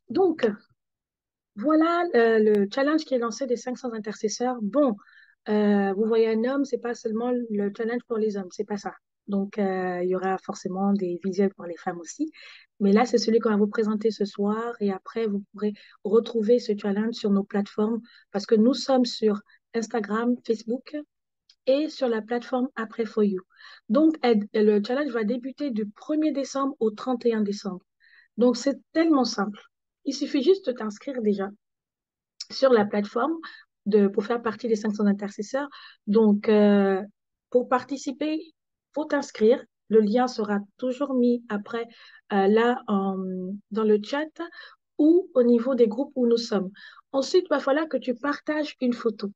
Donc, voilà le challenge qui est lancé des 500 intercesseurs. Bon, vous voyez un homme, c'est pas seulement le challenge pour les hommes, c'est pas ça. Donc, il y aura forcément des visuels pour les femmes aussi. Mais là, c'est celui qu'on va vous présenter ce soir. Et après, vous pourrez retrouver ce challenge sur nos plateformes parce que nous sommes sur Instagram, Facebook et sur la plateforme Après For You. Donc, le challenge va débuter du 1er décembre au 31 décembre. Donc, c'est tellement simple. Il suffit juste de t'inscrire déjà sur la plateforme pour faire partie des 500 intercesseurs. Donc, pour participer, il faut t'inscrire. Le lien sera toujours mis après, dans le chat ou au niveau des groupes où nous sommes. Ensuite, il va falloir que tu partages une photo.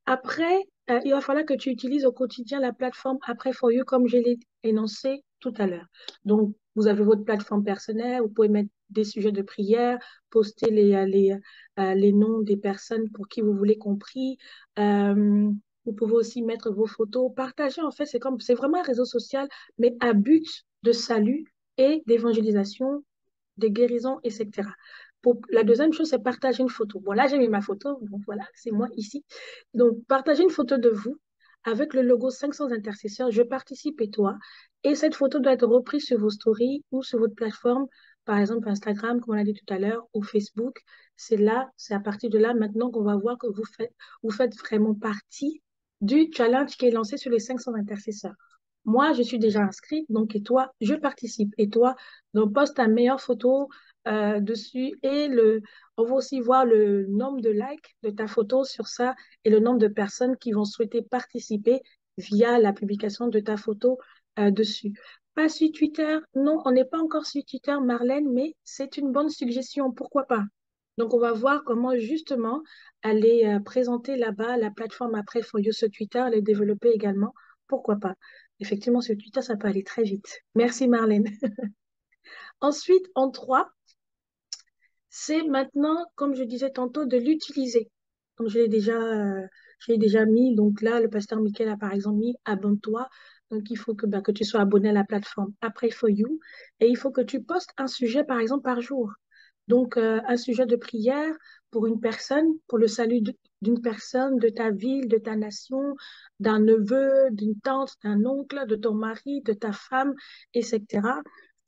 Après, il va falloir que tu utilises au quotidien la plateforme Après For You, comme je l'ai énoncé tout à l'heure. Donc, vous avez votre plateforme personnelle, vous pouvez mettre des sujets de prière, poster les noms des personnes pour qui vous voulez compris. Euh, vous pouvez aussi mettre vos photos, partager. En fait, c'est vraiment un réseau social, mais à but de salut et d'évangélisation, de guérison, etc. La deuxième chose, c'est partager une photo. Bon, là, j'ai mis ma photo, donc voilà, c'est moi ici. Donc, partagez une photo de vous avec le logo 500 intercesseurs, je participe et toi. Et cette photo doit être reprise sur vos stories ou sur votre plateforme, par exemple Instagram, comme on l'a dit tout à l'heure, ou Facebook. C'est à partir de là maintenant qu'on va voir que vous faites vraiment partie du challenge qui est lancé sur les 500 intercesseurs. Moi, je suis déjà inscrite, donc et toi, je participe. Et toi, donc poste ta meilleure photo dessus on va aussi voir le nombre de likes de ta photo sur ça et le nombre de personnes qui vont souhaiter participer via la publication de ta photo dessus. Pas sur Twitter, non, on n'est pas encore sur Twitter, Marlène, mais c'est une bonne suggestion, pourquoi pas? Donc, on va voir comment justement aller présenter là-bas la plateforme après For You sur Twitter, les développer également, pourquoi pas? Effectivement, sur Twitter, ça peut aller très vite. Merci, Marlène. Ensuite, en 3, c'est maintenant, comme je disais tantôt, de l'utiliser. Donc, je l'ai déjà mis. Donc là, le pasteur Michael a par exemple mis abonne-toi. Donc, il faut que tu sois abonné à la plateforme Après For You. Et il faut que tu postes un sujet, par exemple, par jour. Donc, un sujet de prière pour une personne, pour le salut d'une personne, de ta ville, de ta nation, d'un neveu, d'une tante, d'un oncle, de ton mari, de ta femme, etc.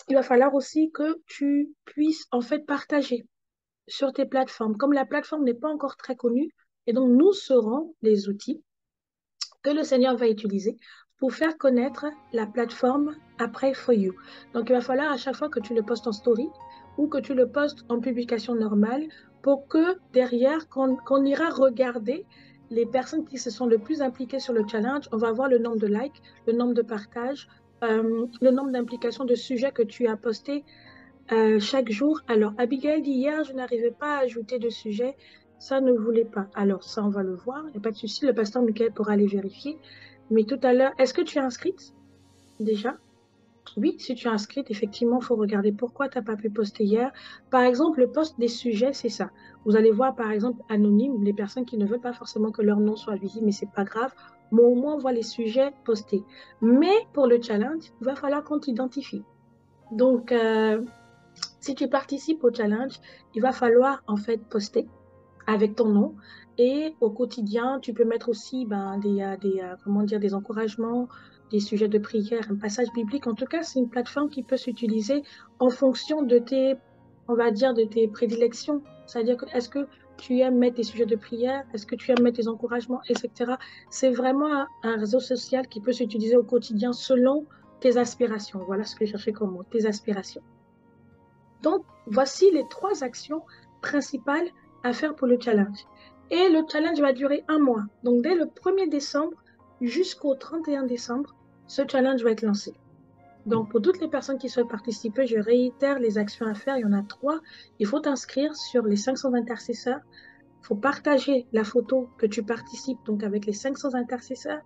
Il va falloir aussi que tu puisses en fait partager sur tes plateformes. Comme la plateforme n'est pas encore très connue, et donc nous serons les outils que le Seigneur va utiliser pour faire connaître la plateforme après For You. Donc il va falloir à chaque fois que tu le postes en story ou que tu le postes en publication normale pour que derrière, qu'on ira regarder les personnes qui se sont le plus impliquées sur le challenge, on va voir le nombre de likes, le nombre de partages, le nombre d'implications de sujets que tu as postés chaque jour. Alors, Abigail dit hier, je n'arrivais pas à ajouter de sujet. Ça ne voulait pas. Alors, ça, on va le voir. Il n'y a pas de souci. Le pasteur Michael pourra aller vérifier. Mais tout à l'heure, est-ce que tu es inscrite déjà? Oui, si tu es inscrite, effectivement, il faut regarder pourquoi tu n'as pas pu poster hier. Par exemple, le poste des sujets, c'est ça. Vous allez voir, par exemple, anonyme, les personnes qui ne veulent pas forcément que leur nom soit visible, mais c'est pas grave. Mais au moins, on voit les sujets postés. Mais pour le challenge, il va falloir qu'on t'identifie. Donc, si tu participes au challenge, il va falloir en fait poster avec ton nom et au quotidien, tu peux mettre aussi comment dire, des encouragements, des sujets de prière, un passage biblique. En tout cas, c'est une plateforme qui peut s'utiliser en fonction de on va dire, de tes prédilections. C'est-à-dire que est-ce que tu aimes mettre des sujets de prière, est-ce que tu aimes mettre des encouragements, etc. C'est vraiment un réseau social qui peut s'utiliser au quotidien selon tes aspirations. Voilà ce que je cherchais comme mot, tes aspirations. Donc, voici les 3 actions principales à faire pour le challenge. Et le challenge va durer un mois. Donc, dès le 1er décembre jusqu'au 31 décembre, ce challenge va être lancé. Donc, pour toutes les personnes qui souhaitent participer, je réitère les actions à faire. Il y en a 3. Il faut t'inscrire sur les 500 intercesseurs. Il faut partager la photo que tu participes, donc avec les 500 intercesseurs.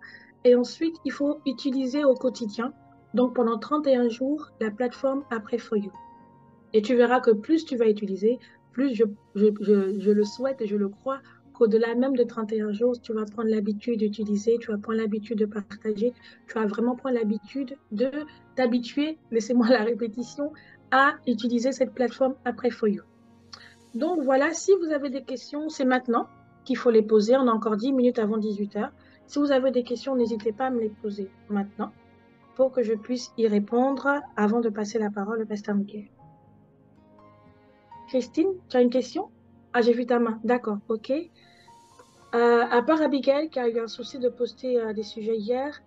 Et ensuite, il faut utiliser au quotidien, donc pendant 31 jours, la plateforme Après For You. Et tu verras que plus tu vas utiliser, plus je le souhaite et je le crois qu'au-delà même de 31 jours, tu vas prendre l'habitude d'utiliser, tu vas prendre l'habitude de partager, tu vas vraiment prendre l'habitude de t'habituer, laissez-moi la répétition, à utiliser cette plateforme après For You. Donc voilà, si vous avez des questions, c'est maintenant qu'il faut les poser. On a encore 10 minutes avant 18 heures. Si vous avez des questions, n'hésitez pas à me les poser maintenant pour que je puisse y répondre avant de passer la parole au pasteur Miguel. Christine, tu as une question? Ah, j'ai vu ta main. D'accord, ok. À part Abigail qui a eu un souci de poster des sujets hier,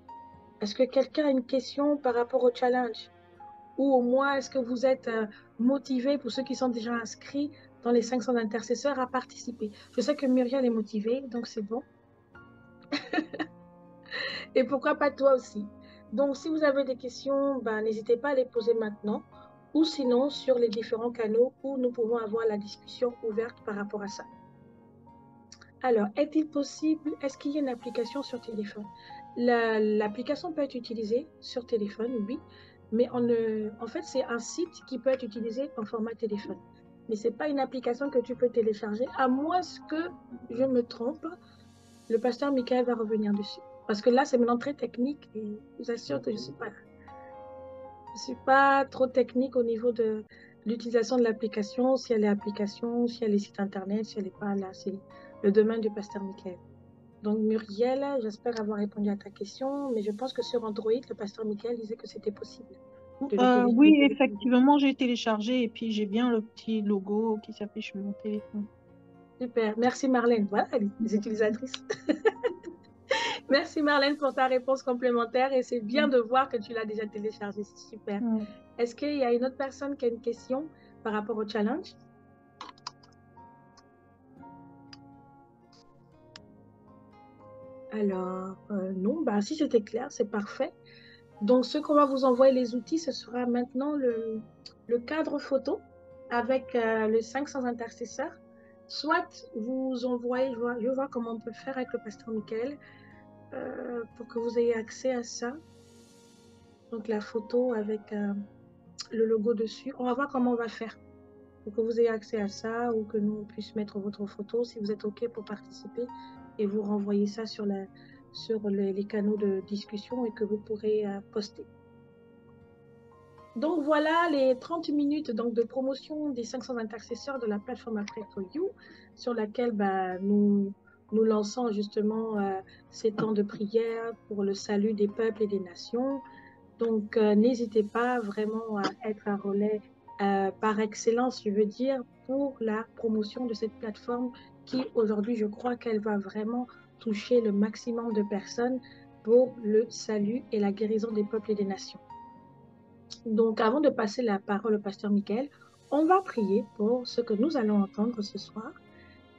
est-ce que quelqu'un a une question par rapport au challenge? Ou au moins, est-ce que vous êtes motivé pour ceux qui sont déjà inscrits dans les 500 intercesseurs à participer? Je sais que Muriel est motivée, donc c'est bon. Et pourquoi pas toi aussi? Donc, si vous avez des questions, ben, n'hésitez pas à les poser maintenant ou sinon sur les différents canaux où nous pouvons avoir la discussion ouverte par rapport à ça. Alors, est-il possible, est-ce qu'il y a une application sur téléphone? L'application peut être utilisée sur téléphone, oui, mais en fait, c'est un site qui peut être utilisé en format téléphone. Mais ce n'est pas une application que tu peux télécharger, à moins que je me trompe. Le pasteur Michael va revenir dessus. Parce que là, c'est maintenant très technique et je vous assure que je ne suis pas trop technique au niveau de l'utilisation de l'application, si elle est application, si elle est site internet, si elle n'est pas là, c'est le domaine du pasteur Michael. Donc Muriel, j'espère avoir répondu à ta question, mais je pense que sur Android, le pasteur Michael disait que c'était possible de le Oui, télécharger. effectivement, j'ai téléchargé et puis j'ai bien le petit logo qui s'affiche sur mon téléphone. Super, merci Marlène. Voilà, les utilisatrices. Merci Marlène pour ta réponse complémentaire et c'est bien de voir que tu l'as déjà téléchargé, c'est super. Mm. Est-ce qu'il y a une autre personne qui a une question par rapport au challenge? Alors, non, bah, si c'était clair, c'est parfait. Donc, ce qu'on va vous envoyer les outils, ce sera maintenant le cadre photo avec les 500 intercesseurs. Soit vous envoyez, je vais voir comment on peut faire avec le pasteur Michael pour que vous ayez accès à ça. Donc, la photo avec le logo dessus. On va voir comment on va faire pour que vous ayez accès à ça ou que nous on puisse mettre votre photo si vous êtes OK pour participer et vous renvoyer ça sur les canaux de discussion et que vous pourrez poster. Donc voilà les 30 minutes donc, de promotion des 500 intercesseurs de la plateforme Après for You sur laquelle bah, nous lançons justement ces temps de prière pour le salut des peuples et des nations. Donc n'hésitez pas vraiment à être un relais par excellence, je veux dire, pour la promotion de cette plateforme qui aujourd'hui, je crois qu'elle va vraiment toucher le maximum de personnes pour le salut et la guérison des peuples et des nations. Donc, avant de passer la parole au pasteur Michael, on va prier pour ce que nous allons entendre ce soir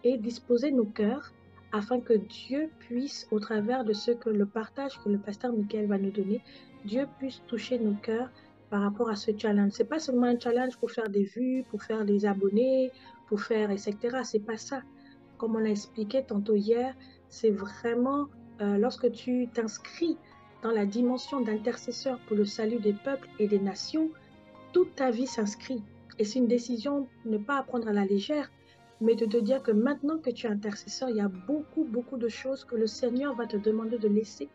et disposer nos cœurs afin que Dieu puisse, au travers de ce que le partage que le pasteur Michael va nous donner, Dieu puisse toucher nos cœurs par rapport à ce challenge. C'est pas seulement un challenge pour faire des vues, pour faire des abonnés, pour faire, etc. C'est pas ça. Comme on l'a expliqué tantôt hier, c'est vraiment lorsque tu t'inscris dans la dimension d'intercesseur pour le salut des peuples et des nations, toute ta vie s'inscrit. Et c'est une décision ne pas à prendre à la légère, mais de te dire que maintenant que tu es intercesseur, il y a beaucoup, beaucoup de choses que le Seigneur va te demander de laisser.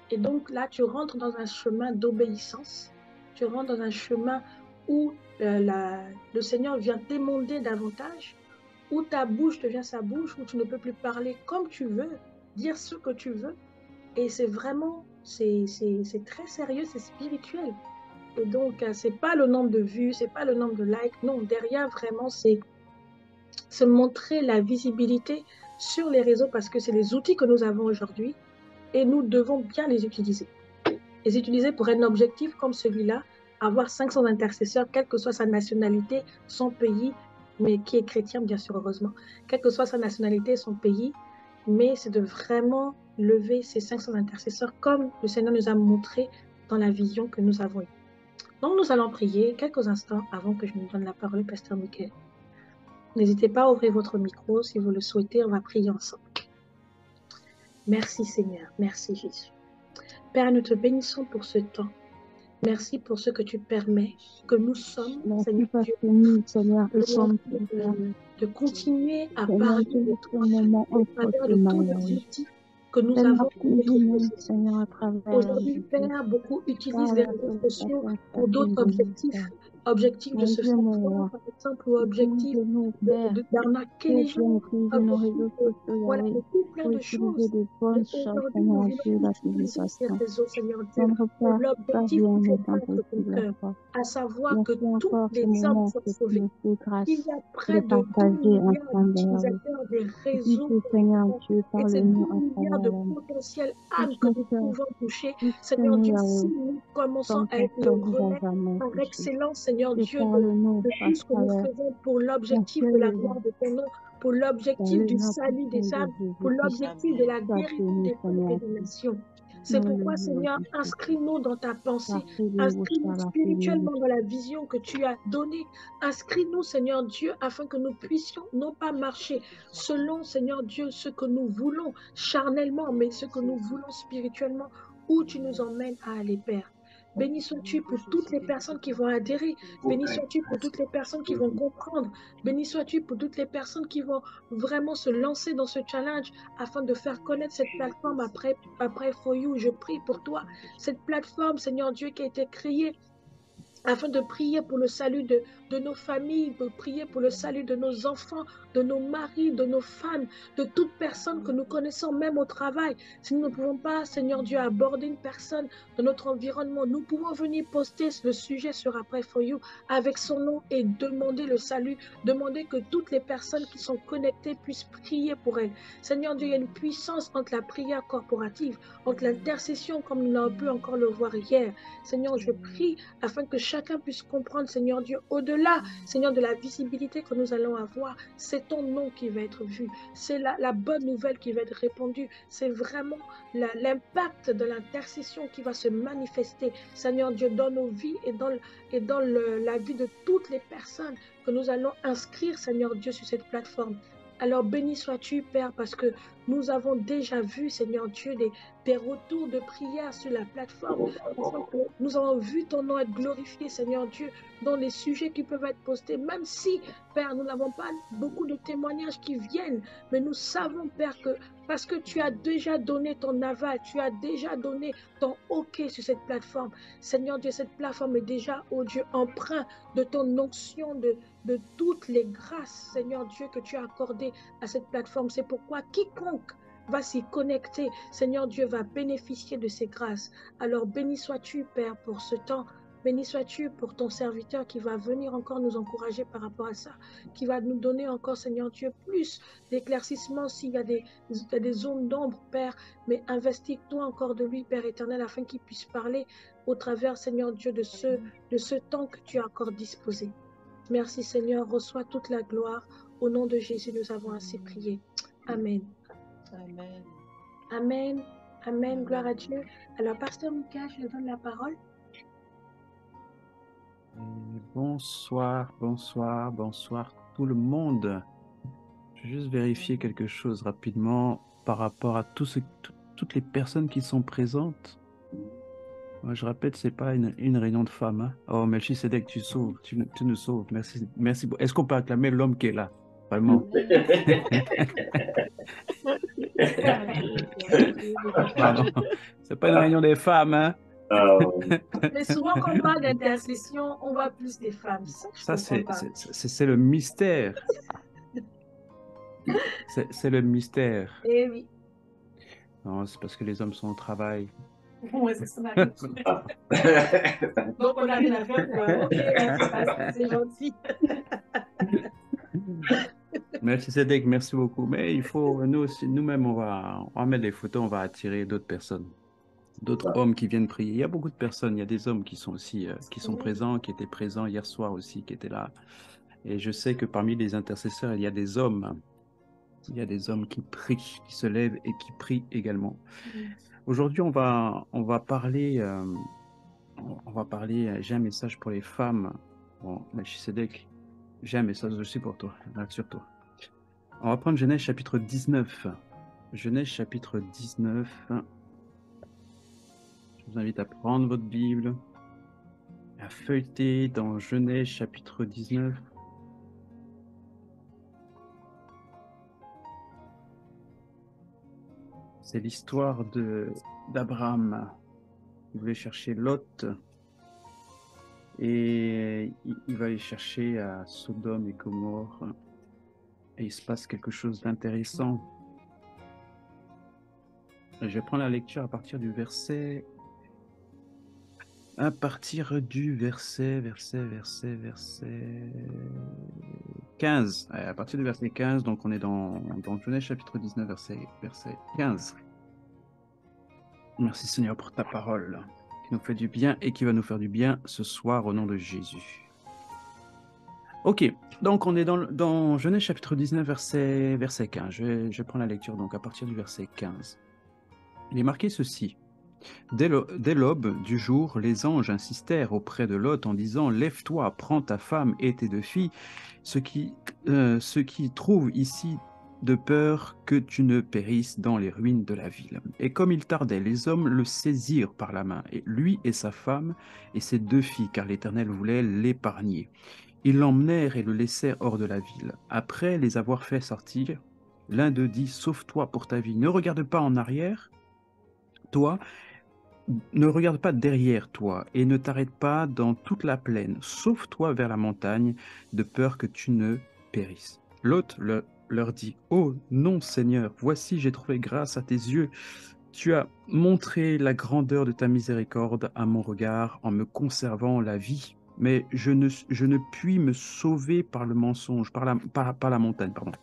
Et donc là, tu rentres dans un chemin d'obéissance. Tu rentres dans un chemin où le Seigneur vient t'émonder davantage, où ta bouche devient sa bouche, où tu ne peux plus parler comme tu veux, dire ce que tu veux. Et c'est vraiment, c'est très sérieux, c'est spirituel. Et donc, c'est pas le nombre de vues, c'est pas le nombre de likes. Non, derrière, vraiment, c'est se montrer la visibilité sur les réseaux parce que c'est les outils que nous avons aujourd'hui et nous devons bien les utiliser. Les utiliser pour un objectif comme celui-là, avoir 500 intercesseurs, quelle que soit sa nationalité, son pays, mais qui est chrétien, bien sûr, heureusement, quelle que soit sa nationalité, son pays, mais c'est de vraiment lever ces 500 intercesseurs comme le Seigneur nous a montré dans la vision que nous avons eue. Donc, nous allons prier quelques instants avant que je ne donne la parole au pasteur Michael. N'hésitez pas à ouvrir votre micro si vous le souhaitez, on va prier ensemble. Merci Seigneur, merci Jésus. Père, nous te bénissons pour ce temps. Merci pour ce que tu permets que nous sommes, Merci Seigneur parce Dieu, que nous, Seigneur, nous sommes de continuer à Seigneur, parler Dieu, de ce toi moment au entre travers tes de mains, tous les oui. outils que nous Seigneur, avons à notre conduis-nous, possession. Seigneur, à travers la Aujourd'hui, vie. Père, beaucoup utilisent Parle les à réseaux ton sociaux papa, ta pour d'autres bénédiction. objectifs. objectif de Mon se Dieu, faire mon voir, roi, par exemple, ou objectif utilise-nous, Père. d'arnaquer Très les bien, gens, utiliser nos objectif réseaux de, sociaux, voilà, Yahweh, de tout plein pour de utiliser choses. de Mais bonnes choses, aujourd'hui, nous Seigneur voulons Dieu, la utiliser ces publication. réseaux, Seigneur Dieu, Donne pour repère, pas l'objectif bien qui fait étant battre ton possible, cœur, Père. à savoir que Merci tous encore ce les hommes moment soient que tu sauvés. nous fais Il grâce y a de près de 2 partager milliards ensemble, Yahweh. d'utilisateurs des Et puis, réseaux Seigneur Dieu, et ces parle-nous 2 à milliards travers de l'homme. potentielles âmes Touche que nos nous cœurs, pouvons toucher, Seigneur touche-nous, Dieu, si Yahweh, nous commençons comme à ton être le service n'a relais jamais par été fait. excellence, Seigneur Et Dieu, parle-nous de à tout ce que nous travers faisons pour la l'objectif de la seule gloire de ton nom, pour dans l'objectif le du nom salut puissant des de âmes, pour Jésus-Christ. l'objectif de Amen. la Sois guérison béni, des peuples et Seigneur des Dieu. nations. C'est pourquoi, Alléluia, Seigneur, Jésus. inscris-nous dans ta pensée, Parfait-le, inscris-nous Shalom. spirituellement dans la vision que tu as donnée, inscris-nous, Seigneur Dieu, afin que nous puissions non pas marcher selon, Seigneur Dieu, ce que nous voulons charnellement, mais ce que nous voulons spirituellement, où tu nous emmènes à aller, Père. Béni sois-tu pour toutes les personnes qui vont adhérer. Béni sois-tu pour toutes les personnes qui vont comprendre. Béni sois-tu pour toutes les personnes qui vont vraiment se lancer dans ce challenge afin de faire connaître cette plateforme après For You. Je prie pour toi. Cette plateforme, Seigneur Dieu, qui a été créée afin de prier pour le salut de nos familles, de prier pour le salut de nos enfants, de nos maris, de nos femmes, de toute personne que nous connaissons, même au travail. Si nous ne pouvons pas, Seigneur Dieu, aborder une personne de notre environnement, nous pouvons venir poster le sujet sur Après For You avec son nom et demander le salut, demander que toutes les personnes qui sont connectées puissent prier pour elles. Seigneur Dieu, il y a une puissance entre la prière corporative, entre l'intercession, comme nous l'avons pu encore le voir hier. Seigneur, je prie afin que chacun puisse comprendre, Seigneur Dieu, au-delà, Seigneur, de la visibilité que nous allons avoir, c'est ton nom qui va être vu, c'est la bonne nouvelle qui va être répandue, c'est vraiment l'impact de l'intercession qui va se manifester, Seigneur Dieu, dans nos vies et dans la vie de toutes les personnes que nous allons inscrire, Seigneur Dieu, sur cette plateforme. Alors béni sois-tu, Père, parce que nous avons déjà vu, Seigneur Dieu, des retours de prière sur la plateforme. Nous avons vu ton nom être glorifié, Seigneur Dieu, dans les sujets qui peuvent être postés, même si, Père, nous n'avons pas beaucoup de témoignages qui viennent, mais nous savons, Père, que parce que tu as déjà donné ton aval, tu as déjà donné ton OK sur cette plateforme. Seigneur Dieu, cette plateforme est déjà, oh Dieu, emprunt de ton onction, de toutes les grâces, Seigneur Dieu, que tu as accordées à cette plateforme. C'est pourquoi quiconque va s'y connecter, Seigneur Dieu, va bénéficier de ces grâces. Alors béni sois-tu, Père, pour ce temps. Béni sois-tu pour ton serviteur qui va venir encore nous encourager par rapport à ça, qui va nous donner encore, Seigneur Dieu, plus d'éclaircissement s'il y a des zones d'ombre, Père, mais investis-toi encore de lui, Père éternel, afin qu'il puisse parler au travers, Seigneur Dieu, de ce temps que tu as encore disposé. Merci, Seigneur, reçois toute la gloire. Au nom de Jésus, nous avons ainsi prié. Amen. Amen. Amen. Amen. Gloire à Dieu. Alors, Pasteur Mika, je donne la parole. Bonsoir, bonsoir, bonsoir tout le monde. Je vais juste vérifier quelque chose rapidement par rapport à toutes les personnes qui sont présentes. Moi, je répète, c'est pas une réunion de femmes. Hein. Oh, Melchisedec, tu sauves, tu nous sauves. Merci, merci. Est-ce qu'on peut acclamer l'homme qui est là? Vraiment. Pardon. C'est pas une réunion des femmes, hein? Mais souvent, quand on parle d'intercession, on voit plus des femmes. Ça, c'est le mystère. C'est le mystère. Eh oui. Non, c'est parce que les hommes sont au travail. Oui, c'est ça. Donc, on a rien à faire pour OK, c'est gentil. Merci Cédric, merci beaucoup. Mais il faut, nous aussi, nous-mêmes, on va mettre des photos, on va attirer d'autres personnes, d'autres hommes qui viennent prier. Il y a beaucoup de personnes, il y a des hommes qui sont aussi, qui sont présents, qui étaient présents hier soir aussi, qui étaient là. Et je sais que parmi les intercesseurs, il y a des hommes. Il y a des hommes qui prient, qui se lèvent et qui prient également. Aujourd'hui, on va parler, j'ai un message pour les femmes. Bon, Melchisedec, j'ai un message aussi pour toi, rassure-toi. On va prendre Genèse chapitre 19. Genèse chapitre 19. Je vous invite à prendre votre Bible, à feuilleter dans Genèse chapitre 19. C'est l'histoire d'Abraham. Il voulait chercher Lot. Et il va aller chercher à Sodome et Gomorrhe. Et il se passe quelque chose d'intéressant. Je vais prendre la lecture à partir du verset 15. Ouais, à partir du verset 15, donc on est dans Genèse chapitre 19, verset 15. Merci Seigneur pour ta parole qui nous fait du bien et qui va nous faire du bien ce soir au nom de Jésus. Ok, donc on est dans Genèse chapitre 19, verset 15. Je prends la lecture donc à partir du verset 15. Il est marqué ceci. Dès l'aube du jour, les anges insistèrent auprès de Lot en disant « Lève-toi, prends ta femme et tes 2 filles, ce qui trouve ici de peur que tu ne périsses dans les ruines de la ville. » Et comme il tardait, les hommes le saisirent par la main, et lui et sa femme et ses 2 filles, car l'Éternel voulait l'épargner. Ils l'emmenèrent et le laissèrent hors de la ville. Après les avoir fait sortir, l'un d'eux dit « Sauve-toi pour ta vie, ne regarde pas en arrière, toi, ne regarde pas derrière toi et ne t'arrête pas dans toute la plaine. Sauve-toi vers la montagne, de peur que tu ne périsses. » L'autre leur dit « Oh non, Seigneur, voici j'ai trouvé grâce à tes yeux. Tu as montré la grandeur de ta miséricorde à mon regard en me conservant la vie. Mais je ne puis me sauver par le mensonge, par la montagne, pardon,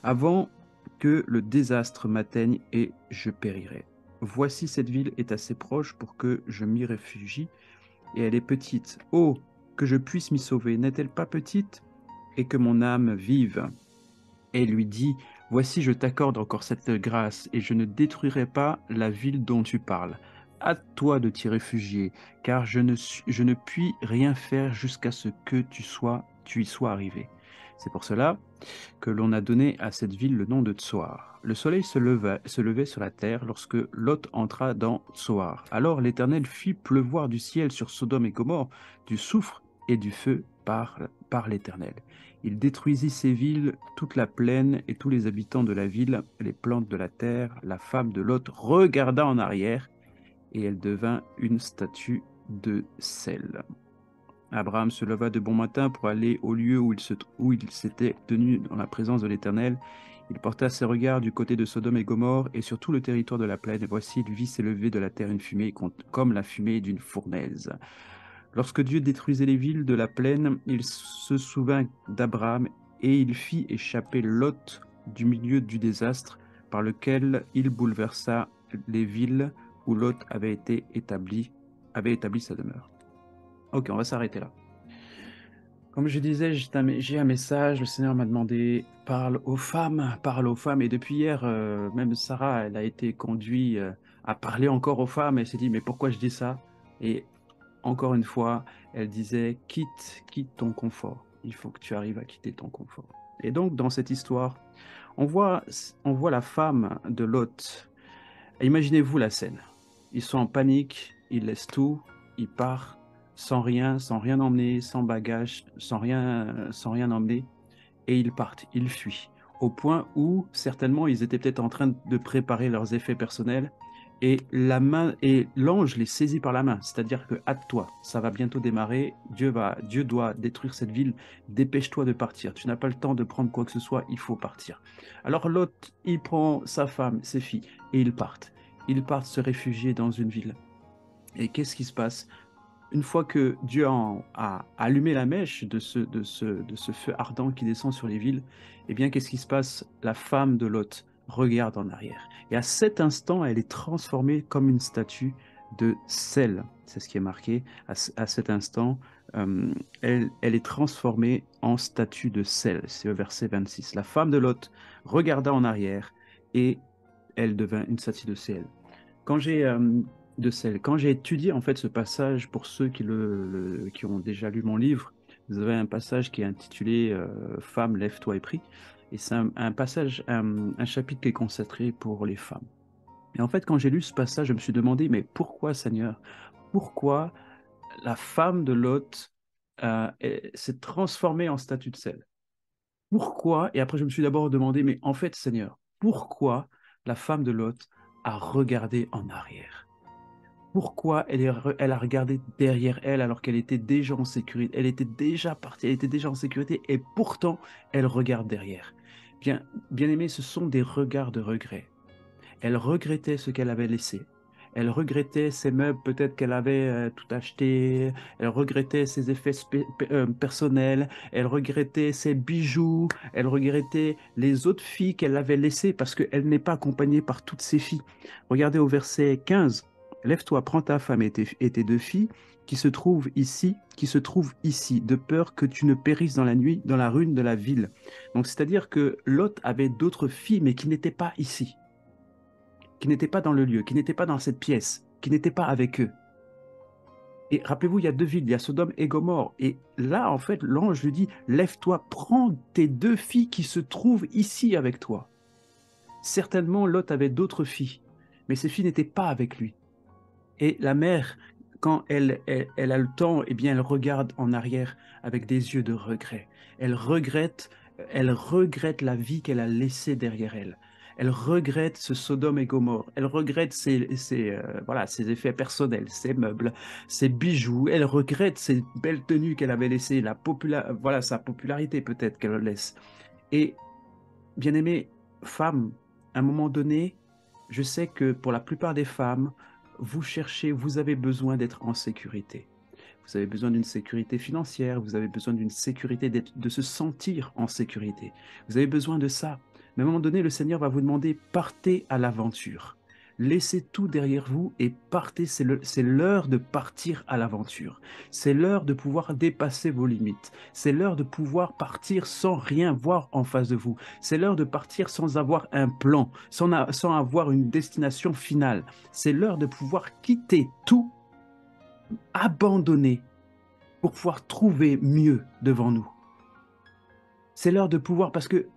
avant que le désastre m'atteigne et je périrai. Voici cette ville est assez proche pour que je m'y réfugie, et elle est petite. Oh, que je puisse m'y sauver. N'est-elle pas petite? Et que mon âme vive. Et lui dit, voici je t'accorde encore cette grâce, et je ne détruirai pas la ville dont tu parles. À toi de t'y réfugier, car je ne puis rien faire jusqu'à ce que tu y sois arrivé. C'est pour cela que l'on a donné à cette ville le nom de Tsoar. Le soleil se levait sur la terre lorsque Lot entra dans Tsoar. Alors l'Éternel fit pleuvoir du ciel sur Sodome et Gomorrhe du soufre et du feu par l'Éternel. Il détruisit ces villes, toute la plaine et tous les habitants de la ville, les plantes de la terre. La femme de Lot regarda en arrière et elle devint une statue de sel. Abraham se leva de bon matin pour aller au lieu où il s'était tenu dans la présence de l'Éternel. Il porta ses regards du côté de Sodome et Gomorrhe et sur tout le territoire de la plaine. Et voici, il vit s'élever de la terre une fumée comme la fumée d'une fournaise. Lorsque Dieu détruisait les villes de la plaine, il se souvint d'Abraham et il fit échapper Lot du milieu du désastre par lequel il bouleversa les villes où Lot avait établi sa demeure. Ok, on va s'arrêter là. Comme je disais, j'ai un message, le Seigneur m'a demandé, parle aux femmes, et depuis hier, même Sarah, elle a été conduite à parler encore aux femmes, elle s'est dit, mais pourquoi je dis ça? Et encore une fois, elle disait, quitte ton confort, il faut que tu arrives à quitter ton confort. Et donc, dans cette histoire, on voit la femme de Lot. Imaginez-vous la scène, ils sont en panique, ils laissent tout, ils partent, sans rien emmener, sans bagage, sans rien emmener, et ils partent, ils fuient, au point où certainement ils étaient peut-être en train de préparer leurs effets personnels, et l'ange les saisit par la main, c'est-à-dire que hâte-toi, ça va bientôt démarrer, Dieu doit détruire cette ville, dépêche-toi de partir, tu n'as pas le temps de prendre quoi que ce soit, il faut partir. Alors Lot, il prend sa femme, ses filles, et ils partent se réfugier dans une ville. Et qu'est-ce qui se passe? Une fois que Dieu a allumé la mèche de ce feu ardent qui descend sur les villes, eh bien, qu'est-ce qui se passe? La femme de Lot regarde en arrière. Et à cet instant, elle est transformée comme une statue de sel. C'est ce qui est marqué. À cet instant, elle est transformée en statue de sel. C'est au verset 26. La femme de Lot regarda en arrière et elle devint une statue de sel. Quand j'ai étudié en fait ce passage, pour ceux qui ont déjà lu mon livre, vous avez un passage qui est intitulé Femme, lève-toi et prie. Et c'est un passage, un chapitre qui est consacré pour les femmes. Et en fait, quand j'ai lu ce passage, je me suis demandé, mais pourquoi, Seigneur, pourquoi la femme de Lot s'est transformée en statue de sel? Pourquoi? Et après, je me suis d'abord demandé, mais en fait, Seigneur, pourquoi la femme de Lot a regardé en arrière? Pourquoi elle a regardé derrière elle alors qu'elle était déjà en sécurité? Elle était déjà partie, elle était déjà en sécurité et pourtant elle regarde derrière. Bien aimé, ce sont des regards de regret. Elle regrettait ce qu'elle avait laissé. Elle regrettait ses meubles, peut-être qu'elle avait tout acheté. Elle regrettait ses effets personnels. Elle regrettait ses bijoux. Elle regrettait les autres filles qu'elle avait laissées parce qu'elle n'est pas accompagnée par toutes ses filles. Regardez au verset 15. Lève-toi, prends ta femme et tes deux filles qui se trouvent ici, de peur que tu ne périsses dans la nuit, dans la ruine de la ville. Donc, c'est-à-dire que Lot avait d'autres filles, mais qui n'étaient pas ici, qui n'étaient pas dans le lieu, qui n'étaient pas dans cette pièce, qui n'étaient pas avec eux. Et rappelez-vous, il y a deux villes, il y a Sodome et Gomorrhe. Et là, en fait, l'ange lui dit, lève-toi, prends tes deux filles qui se trouvent ici avec toi. Certainement, Lot avait d'autres filles, mais ces filles n'étaient pas avec lui. Et la mère, quand elle a le temps, eh bien, elle regarde en arrière avec des yeux de regret. Elle regrette la vie qu'elle a laissée derrière elle. Elle regrette ce Sodome et Gomorrhe. Elle regrette voilà, ses effets personnels, ses meubles, ses bijoux. Elle regrette ces belles tenues qu'elle avait laissées, voilà, sa popularité peut-être qu'elle laisse. Et bien aimée femme, à un moment donné, je sais que pour la plupart des femmes, vous avez besoin d'être en sécurité. Vous avez besoin d'une sécurité financière, vous avez besoin d'une sécurité, de se sentir en sécurité. Vous avez besoin de ça. Mais à un moment donné, le Seigneur va vous demander, partez à l'aventure. Laissez tout derrière vous et partez, c'est l'heure de partir à l'aventure. C'est l'heure de pouvoir dépasser vos limites. C'est l'heure de pouvoir partir sans rien voir en face de vous. C'est l'heure de partir sans avoir un plan, sans avoir une destination finale. C'est l'heure de pouvoir quitter tout, abandonner pour pouvoir trouver mieux devant nous. C'est l'heure de pouvoir, parce que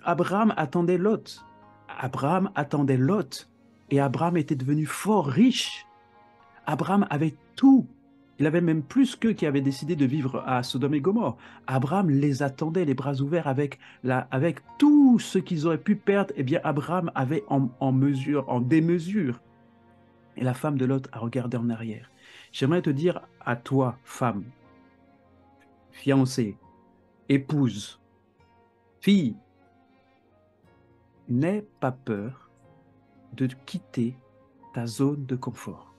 Abraham attendait Lot. Abraham attendait Lot. Et Abraham était devenu fort riche. Abraham avait tout. Il avait même plus qu'eux qui avaient décidé de vivre à Sodome et Gomorrhe. Abraham les attendait, les bras ouverts, avec tout ce qu'ils auraient pu perdre. Eh bien, Abraham avait en démesure. Et la femme de Lot a regardé en arrière. J'aimerais te dire à toi, femme, fiancée, épouse, fille, n'aie pas peur de quitter ta zone de confort.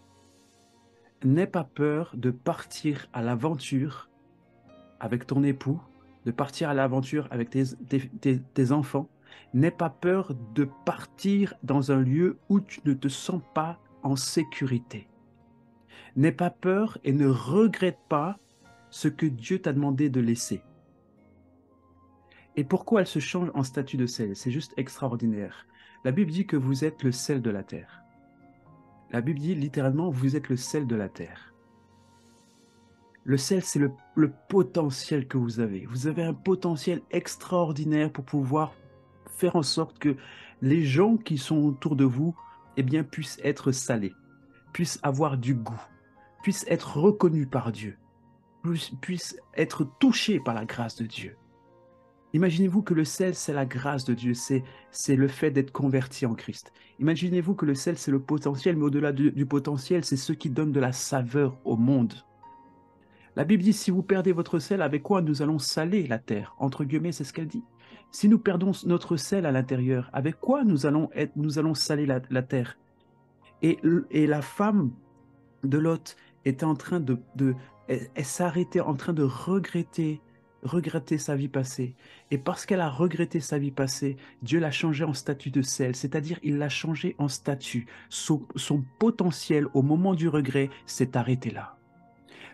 N'aie pas peur de partir à l'aventure avec ton époux, de partir à l'aventure avec tes enfants. N'aie pas peur de partir dans un lieu où tu ne te sens pas en sécurité. N'aie pas peur et ne regrette pas ce que Dieu t'a demandé de laisser. Et pourquoi elle se change en statut de sel? C'est juste extraordinaire. La Bible dit que vous êtes le sel de la terre. La Bible dit littéralement, vous êtes le sel de la terre. Le sel, c'est le potentiel que vous avez. Vous avez un potentiel extraordinaire pour pouvoir faire en sorte que les gens qui sont autour de vous, eh bien, puissent être salés, puissent avoir du goût, puissent être reconnus par Dieu, puissent être touchés par la grâce de Dieu. Imaginez-vous que le sel, c'est la grâce de Dieu, c'est le fait d'être converti en Christ. Imaginez-vous que le sel, c'est le potentiel, mais au-delà du potentiel, c'est ce qui donne de la saveur au monde. La Bible dit, si vous perdez votre sel, avec quoi nous allons saler la terre? Entre guillemets, c'est ce qu'elle dit. Si nous perdons notre sel à l'intérieur, avec quoi nous allons saler la terre? Et la femme de Lot était en train elle s'arrêtait en train de regretter sa vie passée. Et parce qu'elle a regretté sa vie passée, Dieu l'a changé en statut de sel, c'est-à-dire il l'a changé en statut. Son potentiel au moment du regret s'est arrêté là.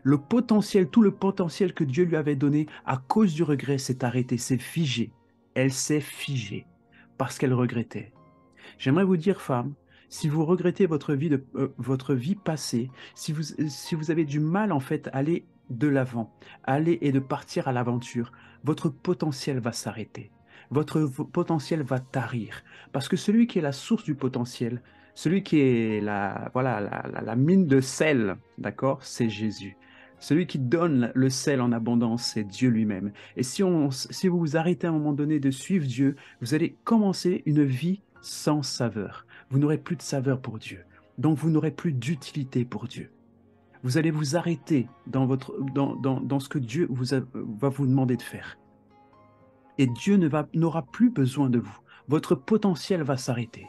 Tout le potentiel que Dieu lui avait donné à cause du regret s'est arrêté, s'est figé. Elle s'est figée parce qu'elle regrettait. J'aimerais vous dire, femme, si vous regrettez votre vie passée, si vous avez du mal en fait à aller de l'avant, aller et de partir à l'aventure, votre potentiel va s'arrêter. Votre potentiel va tarir. Parce que celui qui est la source du potentiel, celui qui est la mine de sel, d'accord, c'est Jésus. Celui qui donne le sel en abondance, c'est Dieu lui-même. Et si vous vous arrêtez à un moment donné de suivre Dieu, vous allez commencer une vie sans saveur. Vous n'aurez plus de saveur pour Dieu. donc vous n'aurez plus d'utilité pour Dieu. Vous allez vous arrêter dans ce que Dieu va vous demander de faire. Et Dieu n'aura plus besoin de vous. Votre potentiel va s'arrêter.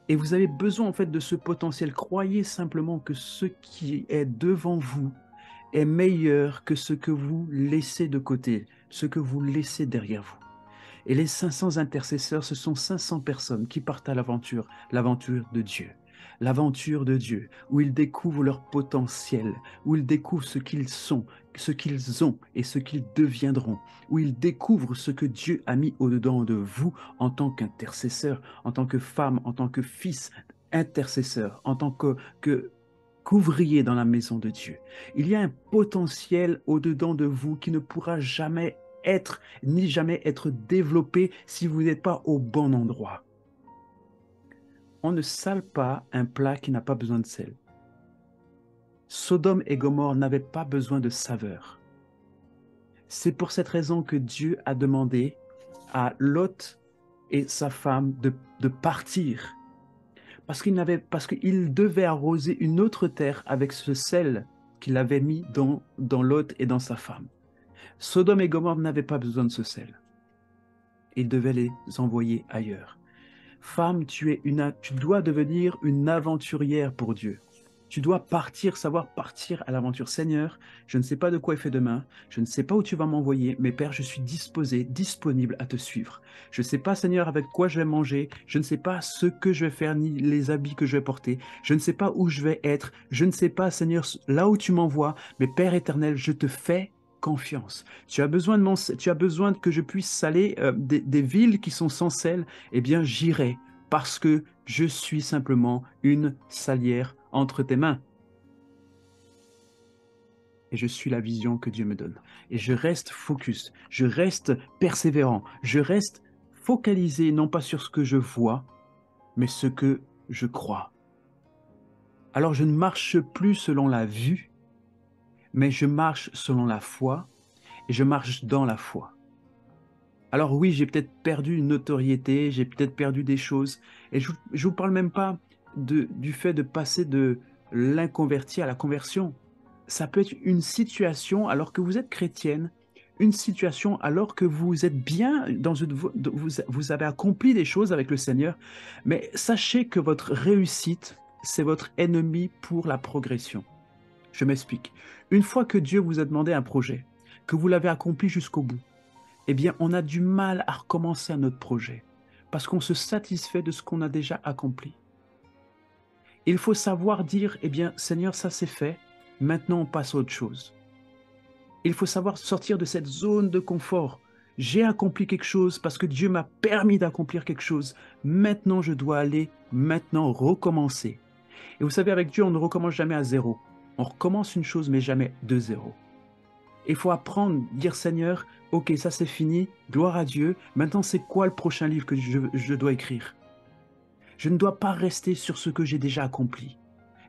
Et vous avez besoin en fait de ce potentiel. Croyez simplement que ce qui est devant vous est meilleur que ce que vous laissez de côté, ce que vous laissez derrière vous. Et les 500 intercesseurs, ce sont 500 personnes qui partent à l'aventure de Dieu. L'aventure de Dieu, où ils découvrent leur potentiel, où ils découvrent ce qu'ils sont, ce qu'ils ont et ce qu'ils deviendront, où ils découvrent ce que Dieu a mis au-dedans de vous en tant qu'intercesseur, en tant que femme, en tant que fils intercesseur, en tant qu'ouvrier dans la maison de Dieu. Il y a un potentiel au-dedans de vous qui ne pourra jamais être, ni jamais être développé si vous n'êtes pas au bon endroit. On ne sale pas un plat qui n'a pas besoin de sel. Sodome et Gomorrhe n'avaient pas besoin de saveur. C'est pour cette raison que Dieu a demandé à Lot et sa femme de partir. Parce qu'ils devaient arroser une autre terre avec ce sel qu'il avait mis dans Lot et dans sa femme. Sodome et Gomorrhe n'avaient pas besoin de ce sel. Il devait les envoyer ailleurs. Femme, tu dois devenir une aventurière pour Dieu. Tu dois savoir partir à l'aventure. Seigneur, je ne sais pas de quoi il fait demain, je ne sais pas où tu vas m'envoyer, mais Père, je suis disponible à te suivre. Je ne sais pas, Seigneur, avec quoi je vais manger, je ne sais pas ce que je vais faire, ni les habits que je vais porter, je ne sais pas où je vais être, je ne sais pas, Seigneur, là où tu m'envoies, mais Père éternel, je te fais confiance. Tu as besoin que je puisse saler des villes qui sont sans sel, eh bien j'irai parce que je suis simplement une salière entre tes mains. Et je suis la vision que Dieu me donne. Et je reste focus, je reste persévérant, je reste focalisé non pas sur ce que je vois, mais ce que je crois. Alors je ne marche plus selon la vue, mais je marche selon la foi et je marche dans la foi. Alors oui, j'ai peut-être perdu une notoriété, j'ai peut-être perdu des choses. Et je ne vous parle même pas du fait de passer de l'inconverti à la conversion. Ça peut être une situation alors que vous êtes chrétienne, une situation alors que vous êtes bien, vous avez accompli des choses avec le Seigneur. Mais sachez que votre réussite, c'est votre ennemi pour la progression. Je m'explique. Une fois que Dieu vous a demandé un projet, que vous l'avez accompli jusqu'au bout, eh bien, on a du mal à recommencer un autre projet parce qu'on se satisfait de ce qu'on a déjà accompli. Il faut savoir dire, eh bien, Seigneur, ça c'est fait, maintenant on passe à autre chose. Il faut savoir sortir de cette zone de confort. J'ai accompli quelque chose parce que Dieu m'a permis d'accomplir quelque chose. Maintenant, je dois maintenant recommencer. Et vous savez, avec Dieu, on ne recommence jamais à zéro. On recommence une chose, mais jamais de zéro. Il faut apprendre, dire Seigneur, ok, ça c'est fini, gloire à Dieu, maintenant c'est quoi le prochain livre que je dois écrire? Je ne dois pas rester sur ce que j'ai déjà accompli.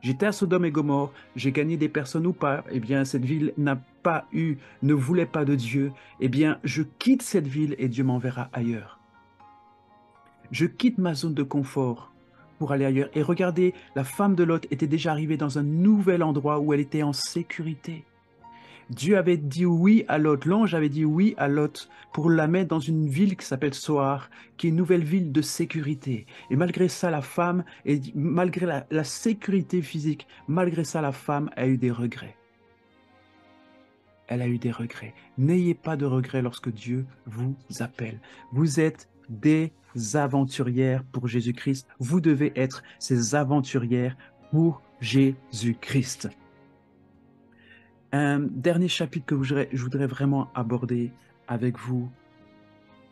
J'étais à Sodome et Gomorrhe, j'ai gagné des personnes ou pas, eh bien cette ville ne voulait pas de Dieu, eh bien je quitte cette ville et Dieu m'enverra ailleurs. Je quitte ma zone de confort pour aller ailleurs. Et regardez, la femme de Lot était déjà arrivée dans un nouvel endroit où elle était en sécurité. Dieu avait dit oui à Lot, l'ange avait dit oui à Lot pour la mettre dans une ville qui s'appelle Soar, qui est une nouvelle ville de sécurité. Et malgré ça, la femme, malgré la sécurité physique, malgré ça, la femme a eu des regrets. Elle a eu des regrets. N'ayez pas de regrets lorsque Dieu vous appelle. Vous êtes des aventurières pour Jésus-Christ. Vous devez être ces aventurières pour Jésus-Christ. Un dernier chapitre que je voudrais vraiment aborder avec vous,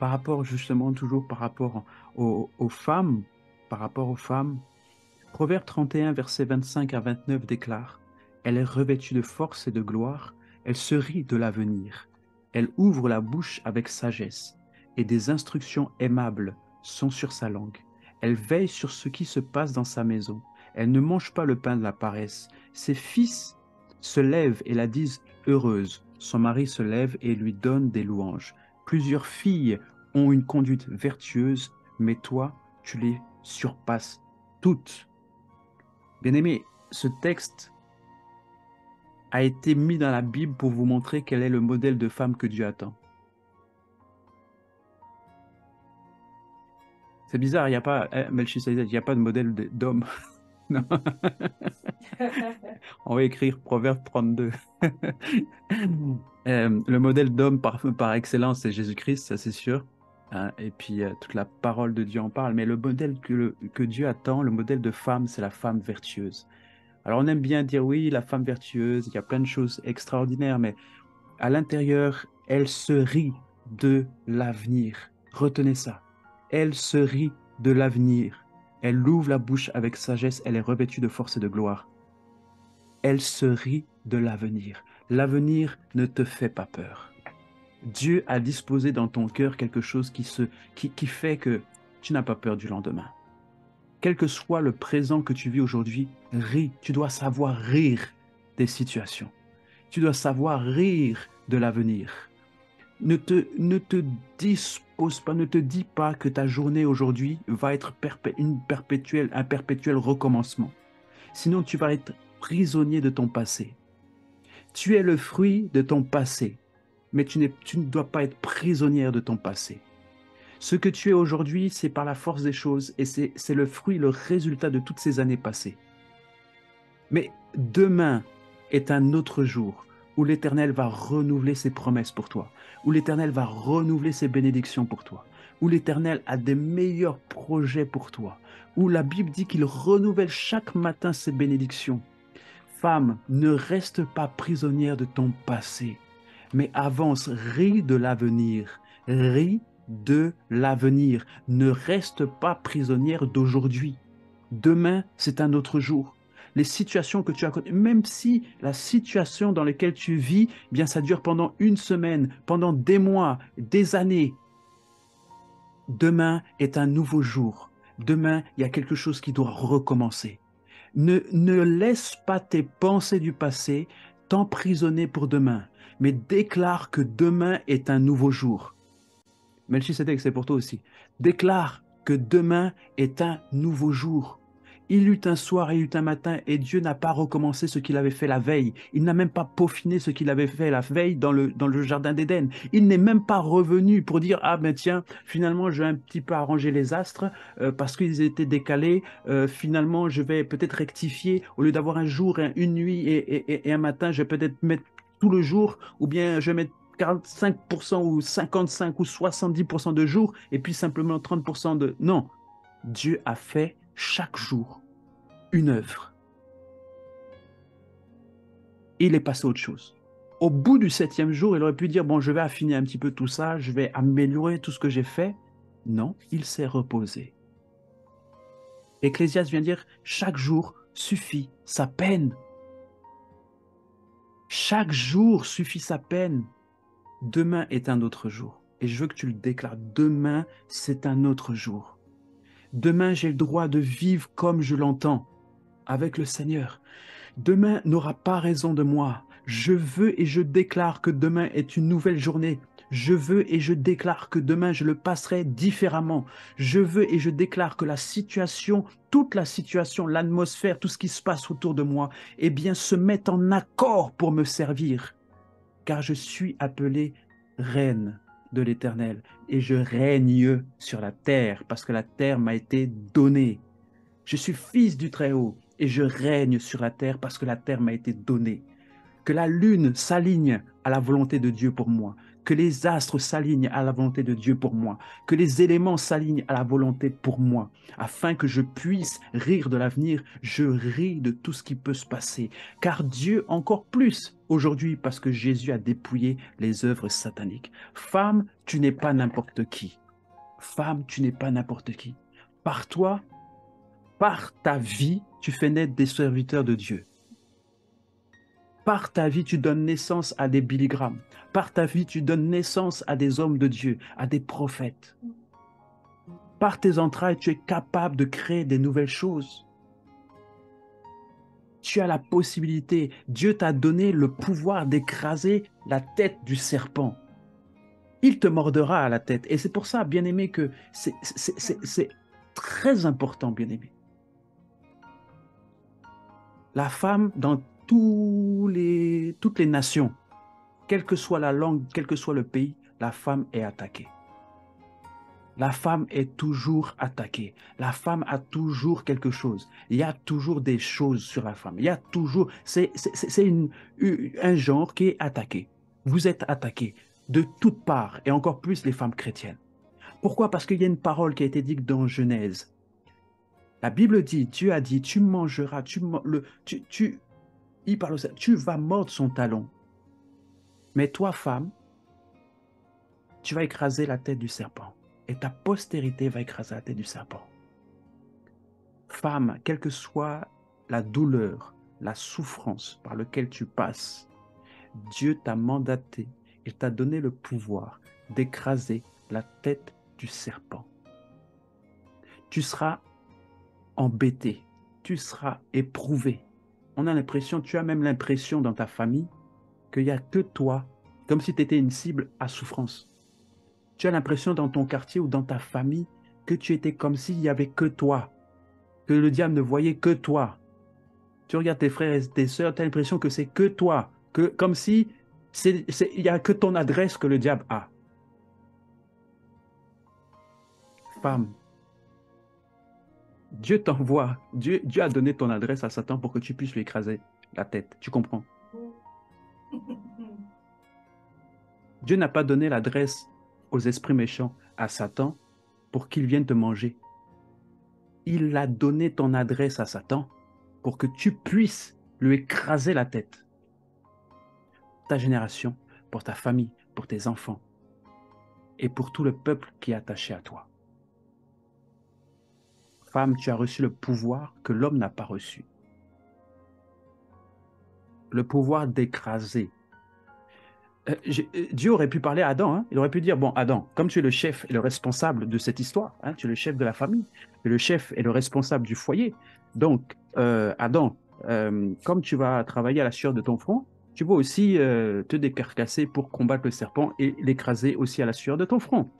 par rapport justement, toujours par rapport aux femmes, Proverbe 31, versets 25 à 29 déclare: « Elle est revêtue de force et de gloire, elle se rit de l'avenir, elle ouvre la bouche avec sagesse, et des instructions aimables sont sur sa langue. Elle veille sur ce qui se passe dans sa maison, elle ne mange pas le pain de la paresse. Ses fils se lèvent et la disent heureuse. Son mari se lève et lui donne des louanges. Plusieurs filles ont une conduite vertueuse, mais toi, tu les surpasses toutes. » Bien-aimés, ce texte a été mis dans la Bible pour vous montrer quel est le modèle de femme que Dieu attend. C'est bizarre, il n'y a pas, Melchisedec, il n'y a pas de modèle d'homme. Non. On va écrire Proverbe 32. Le modèle d'homme par excellence, c'est Jésus-Christ, ça c'est sûr. Hein, et puis toute la parole de Dieu en parle. Mais le modèle que Dieu attend, le modèle de femme, c'est la femme vertueuse. Alors on aime bien dire oui, la femme vertueuse, il y a plein de choses extraordinaires, mais à l'intérieur, elle se rit de l'avenir. Retenez ça. Elle se rit de l'avenir. Elle ouvre la bouche avec sagesse, elle est revêtue de force et de gloire. Elle se rit de l'avenir. L'avenir ne te fait pas peur. Dieu a disposé dans ton cœur quelque chose qui fait que tu n'as pas peur du lendemain. Quel que soit le présent que tu vis aujourd'hui, ris. Tu dois savoir rire des situations. Tu dois savoir rire de l'avenir. Ne te dispose pas, ne te dis pas que ta journée aujourd'hui va être un perpétuel recommencement. Sinon, tu vas être prisonnier de ton passé. Tu es le fruit de ton passé, mais tu ne dois pas être prisonnière de ton passé. Ce que tu es aujourd'hui, c'est par la force des choses et c'est le fruit, le résultat de toutes ces années passées. Mais demain est un autre jour où l'Éternel va renouveler ses promesses pour toi, où l'Éternel va renouveler ses bénédictions pour toi, où l'Éternel a des meilleurs projets pour toi, où la Bible dit qu'il renouvelle chaque matin ses bénédictions. Femme, ne reste pas prisonnière de ton passé, mais avance, ris de l'avenir, ris de l'avenir. Ne reste pas prisonnière d'aujourd'hui. Demain, c'est un autre jour. Les situations que tu as connues, même si la situation dans laquelle tu vis, eh bien ça dure pendant une semaine, pendant des mois, des années. Demain est un nouveau jour. Demain, il y a quelque chose qui doit recommencer. Ne laisse pas tes pensées du passé t'emprisonner pour demain, mais déclare que demain est un nouveau jour. Melchisedec, c'est pour toi aussi. Déclare que demain est un nouveau jour. Il eut un soir et il eut un matin et Dieu n'a pas recommencé ce qu'il avait fait la veille. Il n'a même pas peaufiné ce qu'il avait fait la veille dans le jardin d'Éden. Il n'est même pas revenu pour dire, ah ben tiens, finalement je vais un petit peu arranger les astres parce qu'ils étaient décalés. Finalement je vais peut-être rectifier. Au lieu d'avoir un jour, une nuit et un matin, je vais peut-être mettre tout le jour ou bien je vais mettre 45% ou 55 ou 70% de jours et puis simplement 30% de... Non, Dieu a fait chaque jour une œuvre. Il est passé à autre chose. Au bout du 7e jour, il aurait pu dire, bon, je vais affiner un petit peu tout ça, je vais améliorer tout ce que j'ai fait. Non, il s'est reposé. Ecclésiaste vient dire, chaque jour suffit sa peine. Chaque jour suffit sa peine. Demain est un autre jour. Et je veux que tu le déclares. Demain, c'est un autre jour. Demain, j'ai le droit de vivre comme je l'entends, avec le Seigneur. Demain n'aura pas raison de moi. Je veux et je déclare que demain est une nouvelle journée. Je veux et je déclare que demain, je le passerai différemment. Je veux et je déclare que la situation, toute la situation, l'atmosphère, tout ce qui se passe autour de moi, eh bien, se met en accord pour me servir. Car je suis appelé reine de l'Éternel et je règne sur la terre parce que la terre m'a été donnée. Je suis fils du Très-Haut et je règne sur la terre parce que la terre m'a été donnée. Que la lune s'aligne à la volonté de Dieu pour moi, que les astres s'alignent à la volonté de Dieu pour moi, que les éléments s'alignent à la volonté pour moi, afin que je puisse rire de l'avenir. Je ris de tout ce qui peut se passer, car Dieu encore plus aujourd'hui, parce que Jésus a dépouillé les œuvres sataniques. Femme, tu n'es pas n'importe qui. Femme, tu n'es pas n'importe qui. Par toi, par ta vie, tu fais naître des serviteurs de Dieu. Par ta vie, tu donnes naissance à des Billy Graham. Par ta vie, tu donnes naissance à des hommes de Dieu, à des prophètes. Par tes entrailles, tu es capable de créer des nouvelles choses. Tu as la possibilité. Dieu t'a donné le pouvoir d'écraser la tête du serpent. Il te mordera à la tête. Et c'est pour ça, bien-aimé, que c'est très important, bien-aimé. La femme, dans toutes les nations, quelle que soit la langue, quel que soit le pays, la femme est attaquée. La femme est toujours attaquée. La femme a toujours quelque chose. Il y a toujours des choses sur la femme. Il y a toujours... C'est un genre qui est attaqué. Vous êtes attaqué de toutes parts, et encore plus les femmes chrétiennes. Pourquoi? Parce qu'il y a une parole qui a été dite dans Genèse. La Bible dit, Dieu a dit, tu mangeras, il parle ça, tu vas mordre son talon. Mais toi, femme, tu vas écraser la tête du serpent. Et ta postérité va écraser la tête du serpent. Femme, quelle que soit la douleur, la souffrance par laquelle tu passes, Dieu t'a mandaté, il t'a donné le pouvoir d'écraser la tête du serpent. Tu seras embêté, tu seras éprouvé. On a l'impression, tu as même l'impression dans ta famille qu'il n'y a que toi, comme si tu étais une cible à souffrance. Tu as l'impression dans ton quartier ou dans ta famille que tu étais comme s'il n'y avait que toi, que le diable ne voyait que toi. Tu regardes tes frères et tes sœurs, tu as l'impression que c'est que toi, comme si il n'y a que ton adresse que le diable a. Femme, Dieu t'envoie, Dieu a donné ton adresse à Satan pour que tu puisses lui écraser la tête. Tu comprends? Dieu n'a pas donné l'adresse aux esprits méchants à Satan pour qu'il vienne te manger. Il a donné ton adresse à Satan pour que tu puisses lui écraser la tête. Ta génération, pour ta famille, pour tes enfants et pour tout le peuple qui est attaché à toi. Femme, tu as reçu le pouvoir que l'homme n'a pas reçu. Le pouvoir d'écraser. Dieu aurait pu parler à Adam, hein? Il aurait pu dire, bon, Adam, comme tu es le chef et le responsable de cette histoire, hein, tu es le chef de la famille, et le chef est le responsable du foyer. Donc, Adam, comme tu vas travailler à la sueur de ton front, tu vas aussi te décarcasser pour combattre le serpent et l'écraser aussi à la sueur de ton front.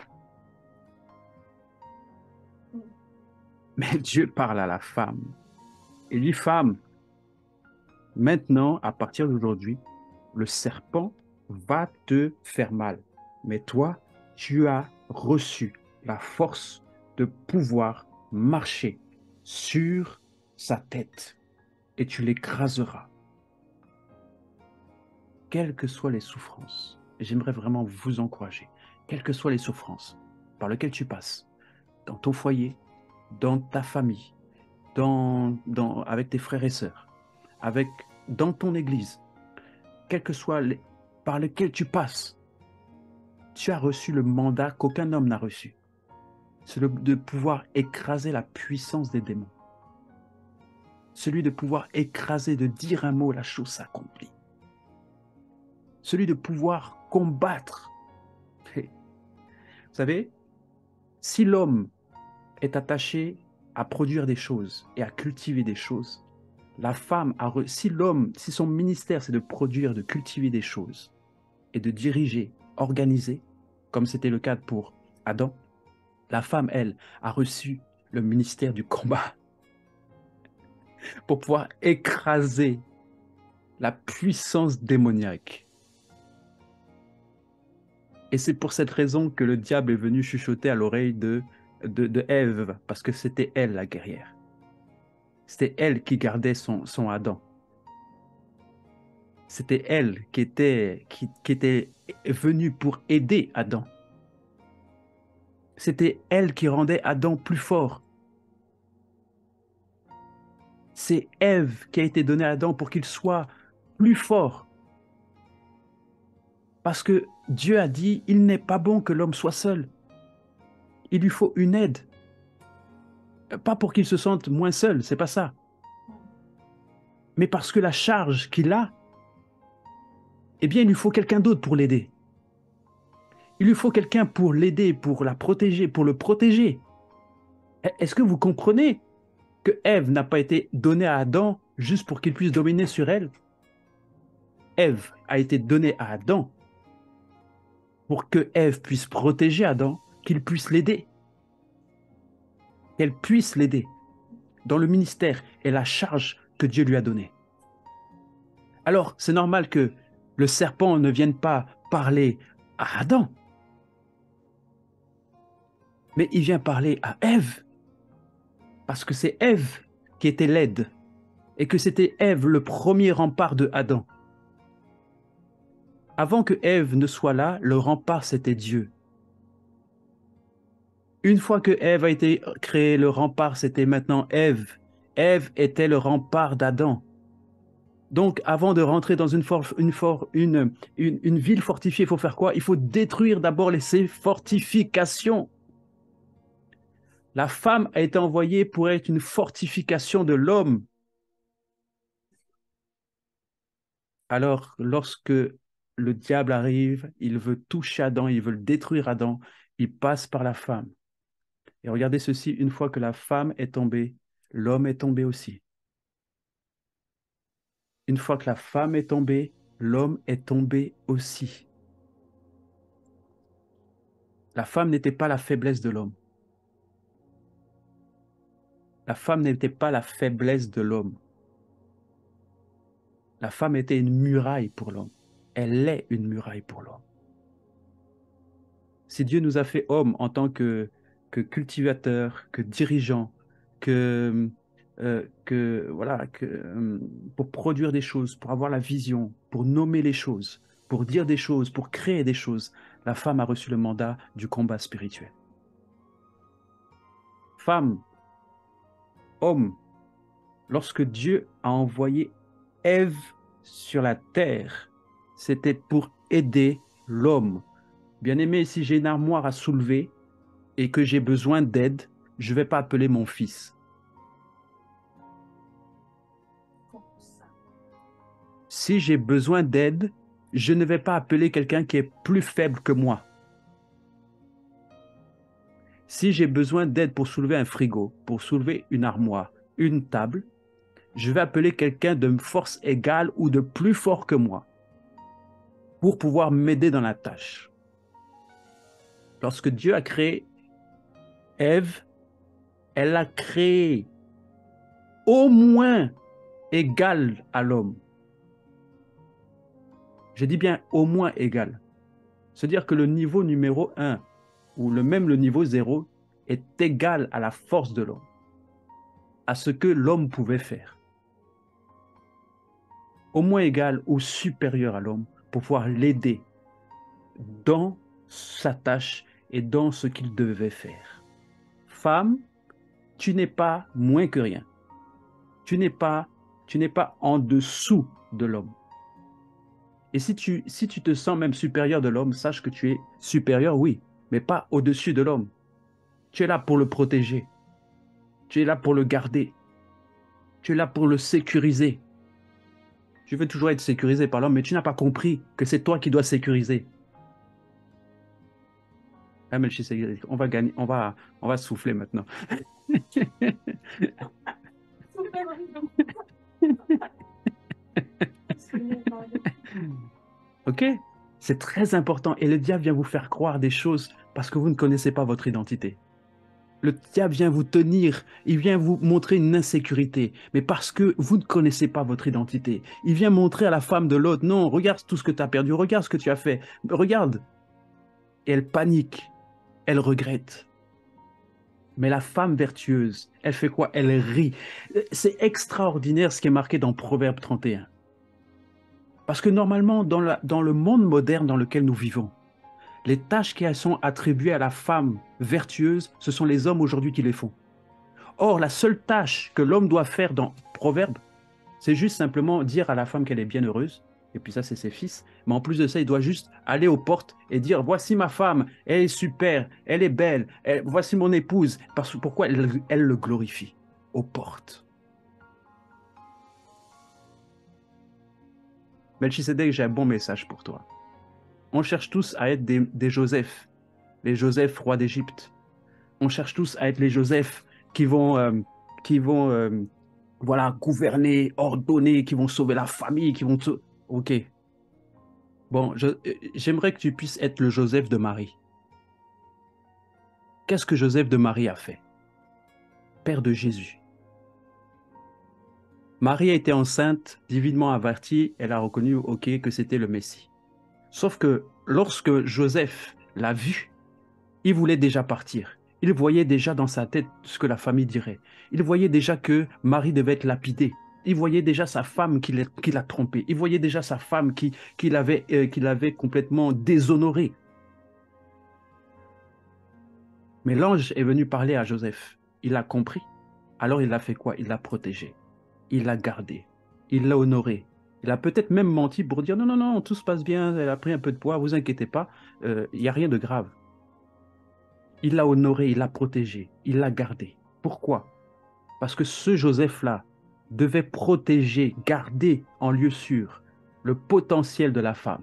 Mais Dieu parle à la femme. Il dit, femme, maintenant, à partir d'aujourd'hui, le serpent va te faire mal. Mais toi, tu as reçu la force de pouvoir marcher sur sa tête et tu l'écraseras. Quelles que soient les souffrances, j'aimerais vraiment vous encourager, quelles que soient les souffrances par lesquelles tu passes, dans ton foyer, dans ta famille, avec tes frères et sœurs, dans ton église, quelles que soient par lesquels tu passes, tu as reçu le mandat qu'aucun homme n'a reçu. C'est de pouvoir écraser la puissance des démons. Celui de pouvoir écraser, de dire un mot, la chose s'accomplit. Celui de pouvoir combattre. Vous savez, si l'homme est attaché à produire des choses et à cultiver des choses, la femme si son ministère c'est de produire, de cultiver des choses et de diriger, organiser, comme c'était le cas pour Adam, la femme, elle, a reçu le ministère du combat pour pouvoir écraser la puissance démoniaque. Et c'est pour cette raison que le diable est venu chuchoter à l'oreille de Ève, parce que c'était elle la guerrière. C'était elle qui gardait son Adam. C'était elle qui était venue pour aider Adam. C'était elle qui rendait Adam plus fort. C'est Ève qui a été donnée à Adam pour qu'il soit plus fort. Parce que Dieu a dit, il n'est pas bon que l'homme soit seul. Il lui faut une aide. Pas pour qu'il se sente moins seul, c'est pas ça. Mais parce que la charge qu'il a, eh bien, il lui faut quelqu'un d'autre pour l'aider. Il lui faut quelqu'un pour l'aider, pour la protéger, pour le protéger. Est-ce que vous comprenez que Ève n'a pas été donnée à Adam juste pour qu'il puisse dominer sur elle? Ève a été donnée à Adam pour que Ève puisse protéger Adam, qu'il puisse l'aider. Qu'elle puisse l'aider dans le ministère et la charge que Dieu lui a donnée. Alors, c'est normal que le serpent ne vienne pas parler à Adam, mais il vient parler à Ève, parce que c'est Ève qui était laide, et que c'était Ève le premier rempart de Adam. Avant que Ève ne soit là, le rempart, c'était Dieu. Une fois que Ève a été créée, le rempart, c'était maintenant Ève. Ève était le rempart d'Adam. Donc, avant de rentrer dans une ville fortifiée, il faut faire quoi? Il faut détruire d'abord ces fortifications. La femme a été envoyée pour être une fortification de l'homme. Alors, lorsque le diable arrive, il veut toucher Adam, il veut détruire Adam, il passe par la femme. Et regardez ceci, une fois que la femme est tombée, l'homme est tombé aussi. Une fois que la femme est tombée, l'homme est tombé aussi. La femme n'était pas la faiblesse de l'homme. La femme n'était pas la faiblesse de l'homme. La femme était une muraille pour l'homme. Elle est une muraille pour l'homme. Si Dieu nous a fait hommes en tant que cultivateurs, que dirigeants, pour produire des choses, pour avoir la vision, pour nommer les choses, pour dire des choses, pour créer des choses, la femme a reçu le mandat du combat spirituel. Femme, homme, lorsque Dieu a envoyé Ève sur la terre, c'était pour aider l'homme. Bien-aimé, si j'ai une armoire à soulever et que j'ai besoin d'aide, je ne vais pas appeler mon fils. Si j'ai besoin d'aide, je ne vais pas appeler quelqu'un qui est plus faible que moi. Si j'ai besoin d'aide pour soulever un frigo, pour soulever une armoire, une table, je vais appeler quelqu'un de force égale ou de plus fort que moi pour pouvoir m'aider dans la tâche. Lorsque Dieu a créé Ève, elle l'a créé au moins égal à l'homme. Je dis bien au moins égal. C'est-à-dire que le niveau numéro 1 ou le niveau 0 est égal à la force de l'homme, à ce que l'homme pouvait faire. Au moins égal ou supérieur à l'homme pour pouvoir l'aider dans sa tâche et dans ce qu'il devait faire. Femme, tu n'es pas moins que rien. Tu n'es pas en dessous de l'homme. Et si tu te sens même supérieur de l'homme, sache que tu es supérieur, oui, mais pas au-dessus de l'homme. Tu es là pour le protéger. Tu es là pour le garder. Tu es là pour le sécuriser. Tu veux toujours être sécurisé par l'homme, mais tu n'as pas compris que c'est toi qui dois sécuriser. Ah, Melchisedec, on va gagner, on va souffler maintenant. Ok? C'est très important. Et le diable vient vous faire croire des choses parce que vous ne connaissez pas votre identité. Le diable vient vous tenir, il vient vous montrer une insécurité, mais parce que vous ne connaissez pas votre identité. Il vient montrer à la femme de l'autre, non, regarde tout ce que tu as perdu, regarde ce que tu as fait, regarde. Et elle panique, elle regrette. Mais la femme vertueuse, elle fait quoi? Elle rit. C'est extraordinaire ce qui est marqué dans Proverbe 31. Parce que normalement, dans le monde moderne dans lequel nous vivons, les tâches qui sont attribuées à la femme vertueuse, ce sont les hommes aujourd'hui qui les font. Or, la seule tâche que l'homme doit faire dans Proverbe, c'est juste simplement dire à la femme qu'elle est bien heureuse, et puis ça, c'est ses fils. Mais en plus de ça, il doit juste aller aux portes et dire, voici ma femme, elle est super, elle est belle, voici mon épouse. Pourquoi elle le glorifie aux portes. Melchisedec, j'ai un bon message pour toi. On cherche tous à être des Joseph, les Joseph rois d'Égypte. On cherche tous à être les Joseph qui vont gouverner, ordonner, qui vont sauver la famille, qui vont... Ok. Bon, j'aimerais que tu puisses être le Joseph de Marie. Qu'est-ce que Joseph de Marie a fait? Père de Jésus. Marie a été enceinte, divinement avertie, elle a reconnu, ok, que c'était le Messie. Sauf que lorsque Joseph l'a vu, il voulait déjà partir. Il voyait déjà dans sa tête ce que la famille dirait. Il voyait déjà que Marie devait être lapidée. Il voyait déjà sa femme qui l'a trompé. Il voyait déjà sa femme qui l'avait complètement déshonoré. Mais l'ange est venu parler à Joseph. Il a compris. Alors il a fait quoi? Il l'a protégé. Il l'a gardé. Il l'a honoré. Il a peut-être même menti pour dire non, non, non, tout se passe bien. Elle a pris un peu de poids, vous inquiétez pas. Il n'y a rien de grave. Il l'a honoré, il l'a protégé, il l'a gardé. Pourquoi? Parce que ce Joseph-là devait protéger, garder en lieu sûr le potentiel de la femme.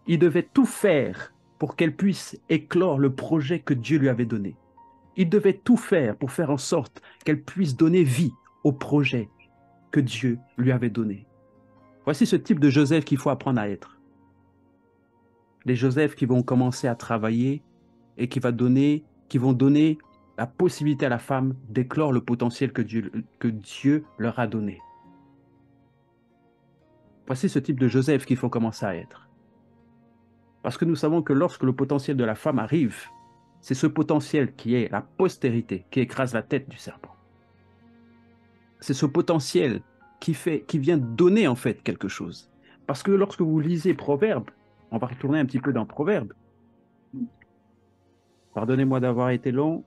Il devait tout faire pour qu'elle puisse éclore le projet que Dieu lui avait donné. Il devait tout faire pour faire en sorte qu'elle puisse donner vie au projet que Dieu lui avait donné. Voici ce type de Joseph qu'il faut apprendre à être. Les Joseph qui vont commencer à travailler et qui vont donner la possibilité à la femme d'éclore le potentiel que Dieu leur a donné. Voici ce type de Joseph qu'il faut commencer à être. Parce que nous savons que lorsque le potentiel de la femme arrive, c'est ce potentiel qui est la postérité qui écrase la tête du serpent. C'est ce potentiel qui vient donner en fait quelque chose. Parce que lorsque vous lisez Proverbes, on va retourner un petit peu dans Proverbes. Pardonnez-moi d'avoir été long,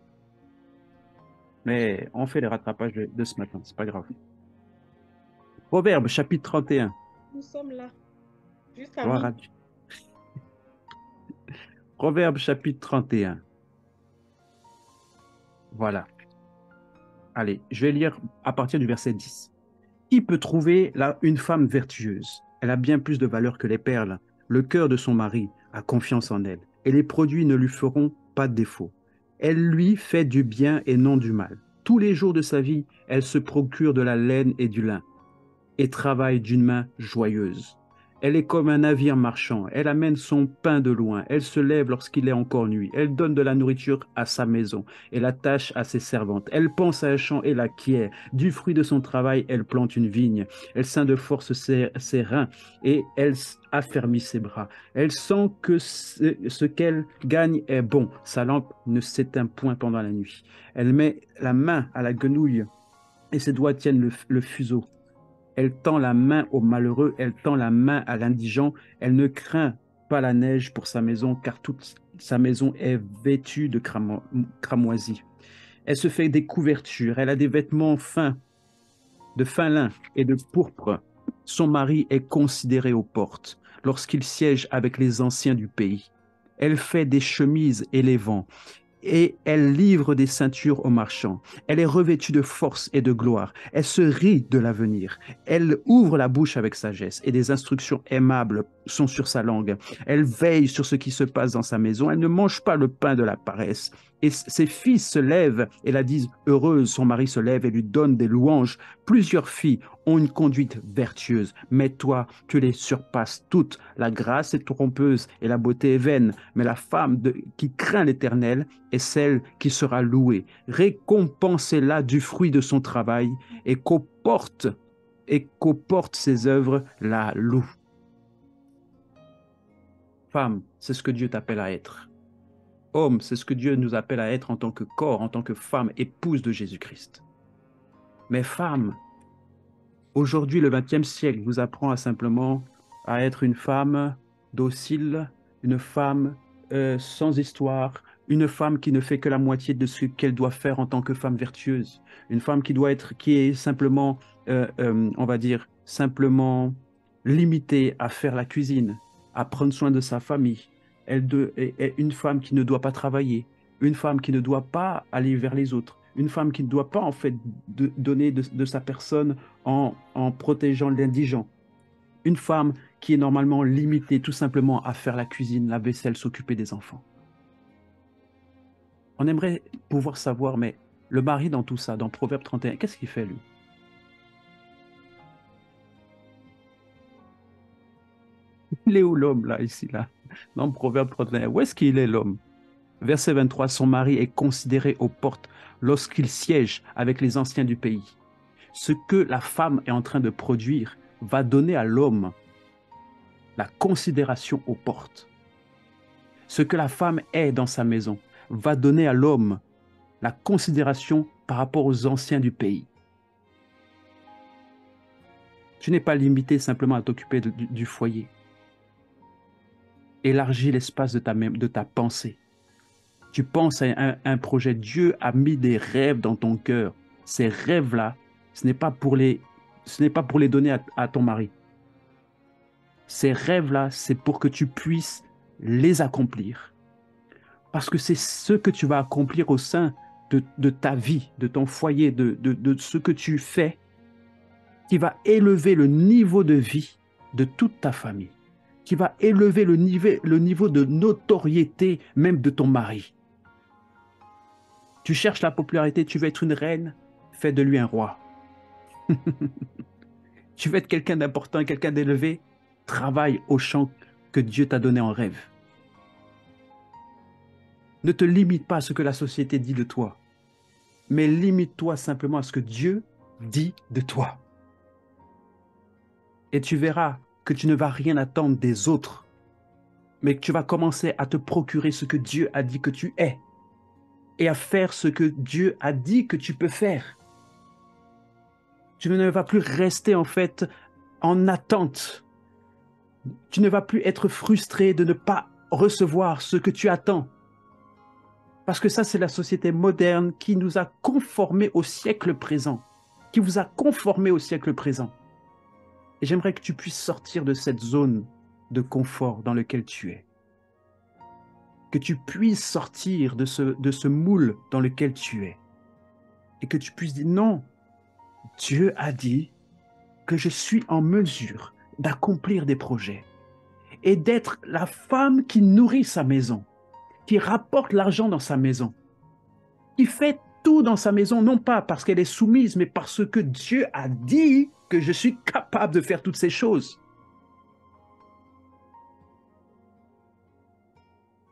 mais on fait les rattrapages de ce matin, c'est pas grave. Proverbes, chapitre 31. Nous sommes là. Jusqu'à Gloire à midi. Dieu. Proverbes, chapitre 31. Voilà. Allez, je vais lire à partir du verset 10. Qui peut trouver là une femme vertueuse? Elle a bien plus de valeur que les perles. Le cœur de son mari a confiance en elle, et les produits ne lui feront pas de défaut. Elle lui fait du bien et non du mal. Tous les jours de sa vie, elle se procure de la laine et du lin, et travaille d'une main joyeuse. Elle est comme un navire marchand, elle amène son pain de loin, elle se lève lorsqu'il est encore nuit, elle donne de la nourriture à sa maison et l'attache à ses servantes. Elle pense à un champ et l'acquiert, du fruit de son travail, elle plante une vigne, elle ceint de force ses reins et elle affermit ses bras. Elle sent que ce qu'elle gagne est bon, sa lampe ne s'éteint point pendant la nuit. Elle met la main à la guenouille et ses doigts tiennent le fuseau. Elle tend la main au malheureux, elle tend la main à l'indigent, elle ne craint pas la neige pour sa maison, car toute sa maison est vêtue de cramoisie. Elle se fait des couvertures, elle a des vêtements fins, de fin lin et de pourpre. Son mari est considéré aux portes, lorsqu'il siège avec les anciens du pays. Elle fait des chemises et les vend, et elle livre des ceintures aux marchands. Elle est revêtue de force et de gloire. Elle se rit de l'avenir. Elle ouvre la bouche avec sagesse et des instructions aimables sont sur sa langue. Elle veille sur ce qui se passe dans sa maison. Elle ne mange pas le pain de la paresse. Et ses fils se lèvent et la disent heureuse. Son mari se lève et lui donne des louanges. Plusieurs filles ont une conduite vertueuse, mais toi, tu les surpasses toutes. La grâce est trompeuse et la beauté est vaine, mais la femme qui craint l'Éternel est celle qui sera louée. Récompensez-la du fruit de son travail et qu'au porte ses œuvres la louent. Femme, c'est ce que Dieu t'appelle à être. Homme, c'est ce que Dieu nous appelle à être en tant que corps, en tant que femme, épouse de Jésus-Christ. Mais femme, aujourd'hui, le XXe siècle vous apprend simplement à être une femme docile, une femme sans histoire, une femme qui ne fait que la moitié de ce qu'elle doit faire en tant que femme vertueuse, une femme qui est simplement, on va dire, simplement limitée à faire la cuisine, à prendre soin de sa famille. Est une femme qui ne doit pas travailler, une femme qui ne doit pas aller vers les autres, une femme qui ne doit pas en fait donner de sa personne en protégeant l'indigent. Une femme qui est normalement limitée tout simplement à faire la cuisine, la vaisselle, s'occuper des enfants. On aimerait pouvoir savoir, mais le mari dans tout ça, dans Proverbe 31, qu'est-ce qu'il fait lui? Il est où l'homme là, ici, là, dans Proverbe 31? Où est-ce qu'il est l'homme? Verset 23, son mari est considéré aux portes lorsqu'il siège avec les anciens du pays. Ce que la femme est en train de produire va donner à l'homme la considération aux portes. Ce que la femme est dans sa maison va donner à l'homme la considération par rapport aux anciens du pays. Tu n'es pas limité simplement à t'occuper du foyer. Élargis l'espace de ta pensée. Tu penses à un projet. Dieu a mis des rêves dans ton cœur. Ces rêves-là, ce n'est pas pour les donner à ton mari. Ces rêves-là, c'est pour que tu puisses les accomplir. Parce que c'est ce que tu vas accomplir au sein de ta vie, de ton foyer, de ce que tu fais, qui va élever le niveau de vie de toute ta famille, qui va élever le niveau de notoriété même de ton mari. Tu cherches la popularité, tu veux être une reine, fais de lui un roi. Tu veux être quelqu'un d'important, quelqu'un d'élevé, travaille au champ que Dieu t'a donné en rêve. Ne te limite pas à ce que la société dit de toi, mais limite-toi simplement à ce que Dieu dit de toi. Et tu verras que tu ne vas rien attendre des autres, mais que tu vas commencer à te procurer ce que Dieu a dit que tu es et à faire ce que Dieu a dit que tu peux faire. Tu ne vas plus rester en fait en attente. Tu ne vas plus être frustré de ne pas recevoir ce que tu attends. Parce que ça, c'est la société moderne qui nous a conformés au siècle présent, qui vous a conformés au siècle présent. Et j'aimerais que tu puisses sortir de cette zone de confort dans laquelle tu es. Que tu puisses sortir de ce moule dans lequel tu es. Et que tu puisses dire non, Dieu a dit que je suis en mesure d'accomplir des projets et d'être la femme qui nourrit sa maison, qui rapporte l'argent dans sa maison, qui fait tout dans sa maison, non pas parce qu'elle est soumise, mais parce que Dieu a dit que je suis capable de faire toutes ces choses.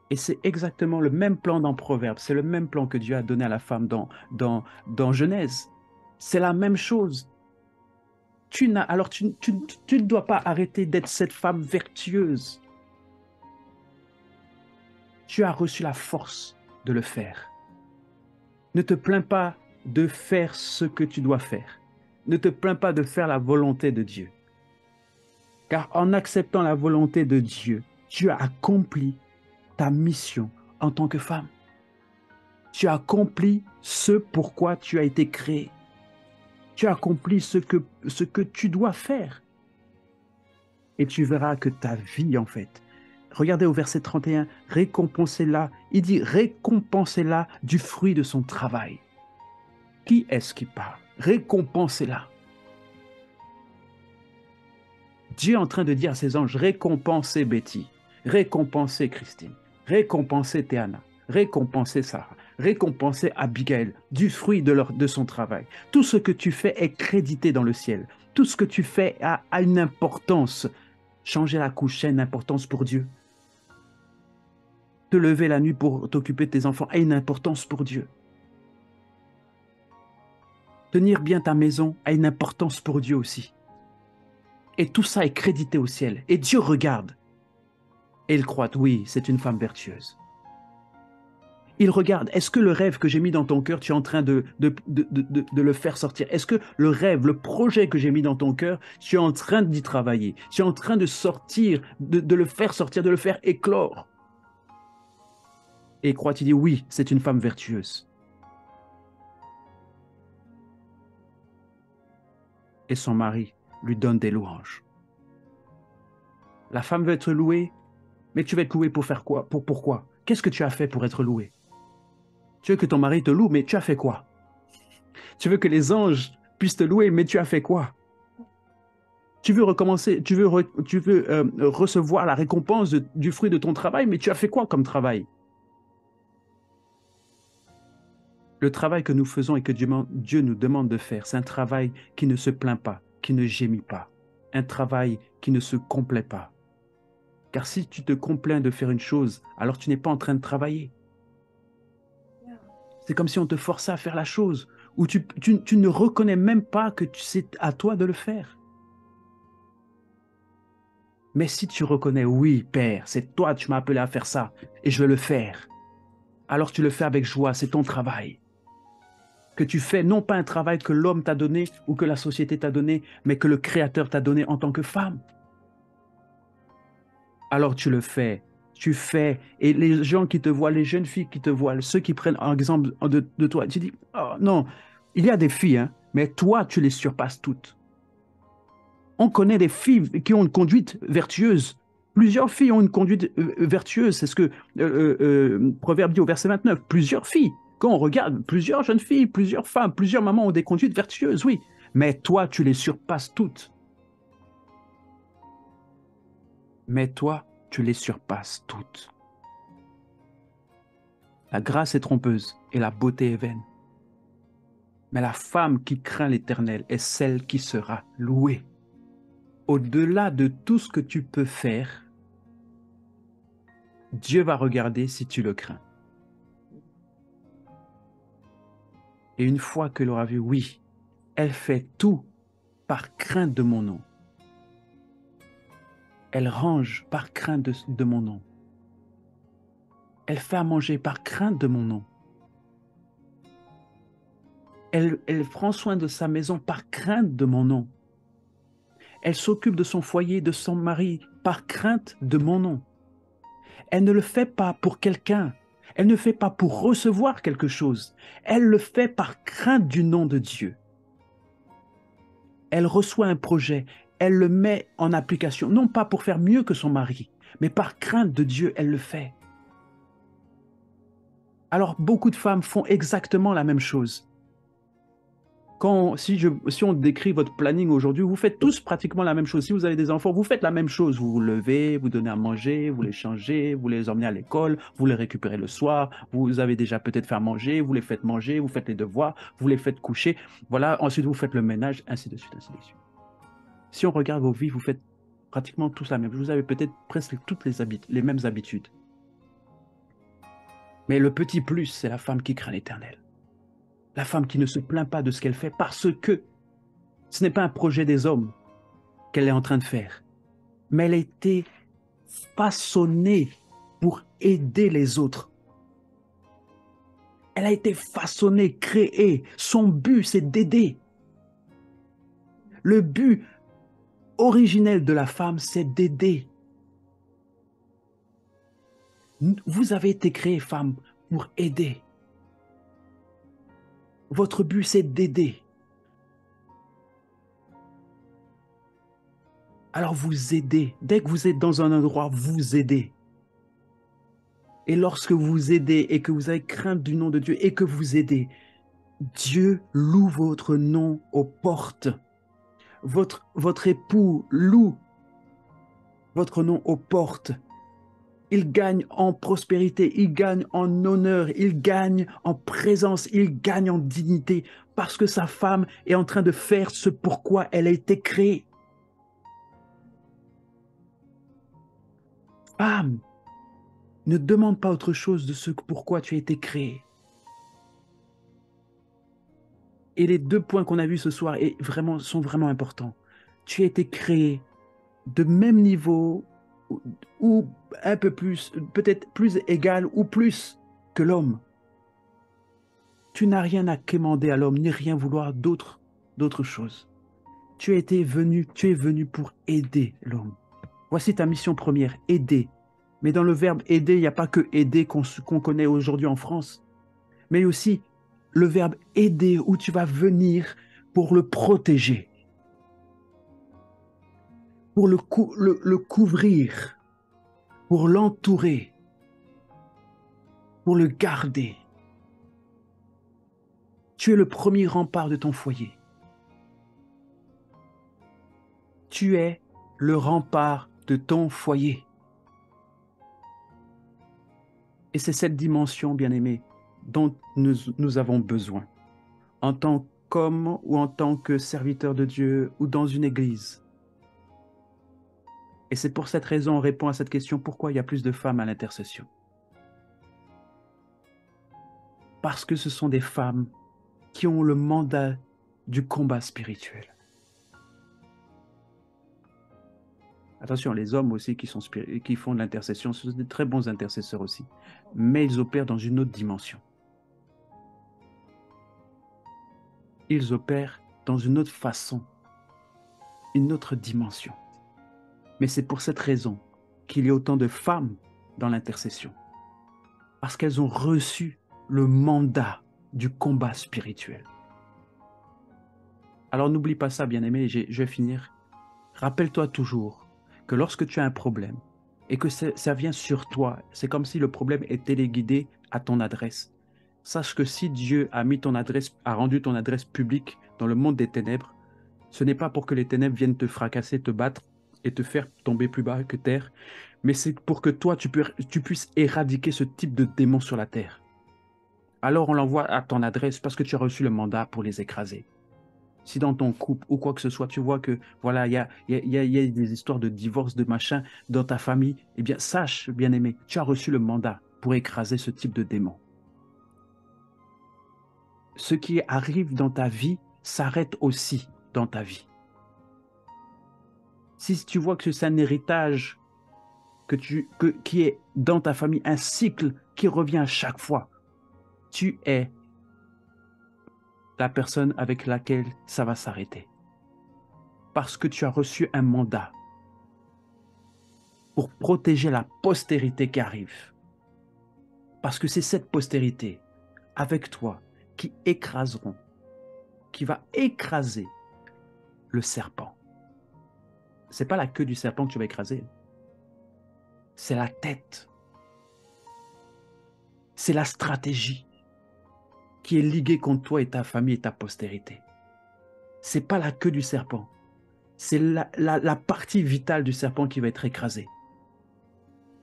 Et c'est exactement le même plan dans Proverbes, c'est le même plan que Dieu a donné à la femme dans Genèse. C'est la même chose. Alors tu ne dois pas arrêter d'être cette femme vertueuse. Tu as reçu la force de le faire. Ne te plains pas de faire ce que tu dois faire. Ne te plains pas de faire la volonté de Dieu. Car en acceptant la volonté de Dieu, tu as accompli ta mission en tant que femme. Tu as accompli ce pourquoi tu as été créé. Tu as accompli ce que tu dois faire. Et tu verras que ta vie, en fait, regardez au verset 31, récompensez-la. Il dit récompensez-la du fruit de son travail. Qui est-ce qui parle? Récompensez-la. Dieu est en train de dire à ses anges, récompensez Betty, récompensez Christine, récompensez Théana, récompensez Sarah, récompensez Abigail du fruit de son travail. Tout ce que tu fais est crédité dans le ciel. Tout ce que tu fais a une importance. Changer la couche a une importance pour Dieu. Te lever la nuit pour t'occuper de tes enfants a une importance pour Dieu. Tenir bien ta maison a une importance pour Dieu aussi. Et tout ça est crédité au ciel. Et Dieu regarde. Et il croit, oui, c'est une femme vertueuse. Il regarde, est-ce que le rêve que j'ai mis dans ton cœur, tu es en train de le faire sortir? Est-ce que le rêve, le projet que j'ai mis dans ton cœur, tu es en train d'y travailler? Tu es en train de sortir, de le faire sortir, de le faire éclore? Et il croit, il dit, oui, c'est une femme vertueuse. Et son mari lui donne des louanges. La femme veut être louée, mais tu vas être louée pour faire quoi? Pourquoi? Qu'est-ce que tu as fait pour être louée? Tu veux que ton mari te loue, mais tu as fait quoi? Tu veux que les anges puissent te louer, mais tu as fait quoi? Tu veux recommencer, tu veux recevoir la récompense du fruit de ton travail, mais tu as fait quoi comme travail? Le travail que nous faisons et que Dieu nous demande de faire, c'est un travail qui ne se plaint pas, qui ne gémit pas, un travail qui ne se complaît pas. Car si tu te complains de faire une chose, alors tu n'es pas en train de travailler. C'est comme si on te forçait à faire la chose, où tu ne reconnais même pas que c'est à toi de le faire. Mais si tu reconnais, oui, Père, c'est toi, tu m'as appelé à faire ça, et je vais le faire, alors tu le fais avec joie, c'est ton travail. Que tu fais non pas un travail que l'homme t'a donné ou que la société t'a donné, mais que le Créateur t'a donné en tant que femme. Alors tu le fais, tu fais, et les gens qui te voient, les jeunes filles qui te voient, ceux qui prennent un exemple de toi, tu dis, oh non, il y a des filles, hein, mais toi, tu les surpasses toutes. On connaît des filles qui ont une conduite vertueuse. Plusieurs filles ont une conduite vertueuse. C'est ce que Proverbe dit au verset 29. Plusieurs filles. Quand on regarde, plusieurs jeunes filles, plusieurs femmes, plusieurs mamans ont des conduites vertueuses, oui. Mais toi, tu les surpasses toutes. Mais toi, tu les surpasses toutes. La grâce est trompeuse et la beauté est vaine. Mais la femme qui craint l'Éternel est celle qui sera louée. Au-delà de tout ce que tu peux faire, Dieu va regarder si tu le crains. Et une fois qu'elle aura vu, oui, elle fait tout par crainte de mon nom. Elle range par crainte de mon nom. Elle fait à manger par crainte de mon nom. Elle prend soin de sa maison par crainte de mon nom. Elle s'occupe de son foyer, de son mari, par crainte de mon nom. Elle ne le fait pas pour quelqu'un. Elle ne fait pas pour recevoir quelque chose. Elle le fait par crainte du nom de Dieu. Elle reçoit un projet. Elle le met en application, non pas pour faire mieux que son mari, mais par crainte de Dieu, elle le fait. Alors, beaucoup de femmes font exactement la même chose. Si on décrit votre planning aujourd'hui, vous faites tous pratiquement la même chose. Si vous avez des enfants, vous faites la même chose. Vous vous levez, vous donnez à manger, vous les changez, vous les emmenez à l'école, vous les récupérez le soir, vous avez déjà peut-être fait à manger, vous les faites manger, vous faites les devoirs, vous les faites coucher. Voilà, ensuite vous faites le ménage, ainsi de suite, ainsi de suite. Si on regarde vos vies, vous faites pratiquement tous la même. Vous avez peut-être presque toutes les mêmes habitudes. Mais le petit plus, c'est la femme qui craint l'Éternel. La femme qui ne se plaint pas de ce qu'elle fait parce que ce n'est pas un projet des hommes qu'elle est en train de faire, mais elle a été façonnée pour aider les autres. Elle a été façonnée, créée. Son but, c'est d'aider. Le but originel de la femme, c'est d'aider. Vous avez été créée, femme, pour aider. Votre but, c'est d'aider. Alors vous aidez. Dès que vous êtes dans un endroit, vous aidez. Et lorsque vous aidez et que vous avez crainte du nom de Dieu et que vous aidez, Dieu loue votre nom aux portes. Votre époux loue votre nom aux portes. Il gagne en prospérité, il gagne en honneur, il gagne en présence, il gagne en dignité parce que sa femme est en train de faire ce pourquoi elle a été créée. Femme, ne demande pas autre chose de ce pourquoi tu as été créée. Et les deux points qu'on a vus ce soir sont vraiment importants. Tu as été créée de même niveau ou un peu plus, peut-être plus égal ou plus que l'homme. Tu n'as rien à quémander à l'homme, ni rien vouloir d'autre chose. Tu es venu pour aider l'homme. Voici ta mission première, aider. Mais dans le verbe aider, il n'y a pas que aider qu'on connaît aujourd'hui en France, mais aussi le verbe aider où tu vas venir pour le protéger, pour le couvrir, pour l'entourer, pour le garder. Tu es le premier rempart de ton foyer. Tu es le rempart de ton foyer. Et c'est cette dimension, bien-aimée, dont nous avons besoin, en tant qu'homme ou en tant que serviteur de Dieu ou dans une église. Et c'est pour cette raison on répond à cette question, pourquoi il y a plus de femmes à l'intercession? Parce que ce sont des femmes qui ont le mandat du combat spirituel. Attention, les hommes aussi qui font de l'intercession, ce sont des très bons intercesseurs aussi, mais ils opèrent dans une autre dimension. Ils opèrent dans une autre façon, une autre dimension. Mais c'est pour cette raison qu'il y a autant de femmes dans l'intercession. Parce qu'elles ont reçu le mandat du combat spirituel. Alors n'oublie pas ça, bien-aimé, je vais finir. Rappelle-toi toujours que lorsque tu as un problème et que ça vient sur toi, c'est comme si le problème est téléguidé à ton adresse. Sache que si Dieu a rendu ton adresse publique dans le monde des ténèbres, ce n'est pas pour que les ténèbres viennent te fracasser, te battre et te faire tomber plus bas que terre, mais c'est pour que toi, tu puisses éradiquer ce type de démons sur la terre. Alors on l'envoie à ton adresse parce que tu as reçu le mandat pour les écraser. Si dans ton couple ou quoi que ce soit, tu vois que voilà, il y a des histoires de divorce, de machin dans ta famille, eh bien sache, bien-aimé, tu as reçu le mandat pour écraser ce type de démons. Ce qui arrive dans ta vie s'arrête aussi dans ta vie. Si tu vois que c'est un héritage qui est dans ta famille, un cycle qui revient à chaque fois, tu es la personne avec laquelle ça va s'arrêter. Parce que tu as reçu un mandat pour protéger la postérité qui arrive. Parce que c'est cette postérité, avec toi, qui va écraser le serpent. Ce n'est pas la queue du serpent que tu vas écraser. C'est la tête. C'est la stratégie qui est liguée contre toi et ta famille et ta postérité. Ce n'est pas la queue du serpent. C'est la partie vitale du serpent qui va être écrasée.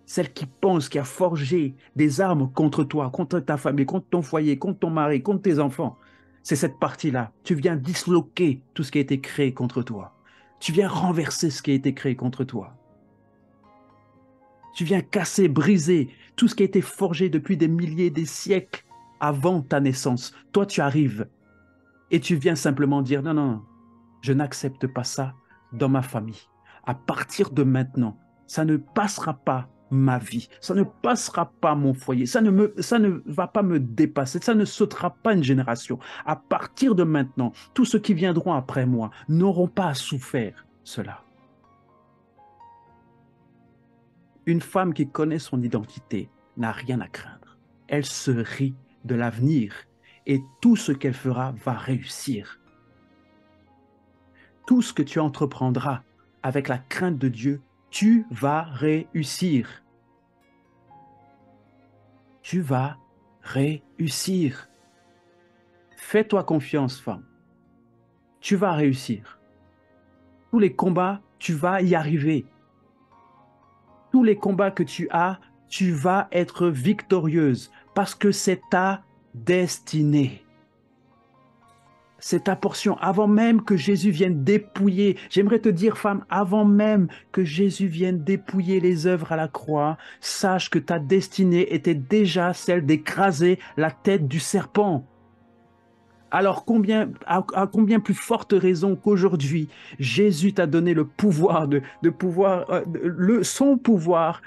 Celle qui pense, qui a forgé des armes contre toi, contre ta famille, contre ton foyer, contre ton mari, contre tes enfants. C'est cette partie-là. Tu viens disloquer tout ce qui a été créé contre toi. Tu viens renverser ce qui a été créé contre toi. Tu viens casser, briser tout ce qui a été forgé depuis des milliers, des siècles avant ta naissance. Toi, tu arrives et tu viens simplement dire non, non, je n'accepte pas ça dans ma famille. À partir de maintenant, ça ne passera pas ma vie, ça ne passera pas mon foyer, ça ne va pas me dépasser, ça ne sautera pas une génération. À partir de maintenant, tous ceux qui viendront après moi n'auront pas à souffrir cela. Une femme qui connaît son identité n'a rien à craindre. Elle se rit de l'avenir et tout ce qu'elle fera va réussir. Tout ce que tu entreprendras avec la crainte de Dieu, tu vas réussir. Tu vas réussir. Fais-toi confiance, femme. Tu vas réussir. Tous les combats, tu vas y arriver. Tous les combats que tu as, tu vas être victorieuse parce que c'est ta destinée. C'est ta portion. Avant même que Jésus vienne dépouiller, j'aimerais te dire, femme, avant même que Jésus vienne dépouiller les œuvres à la croix, sache que ta destinée était déjà celle d'écraser la tête du serpent. Alors à combien plus forte raison qu'aujourd'hui, Jésus t'a donné le pouvoir son pouvoir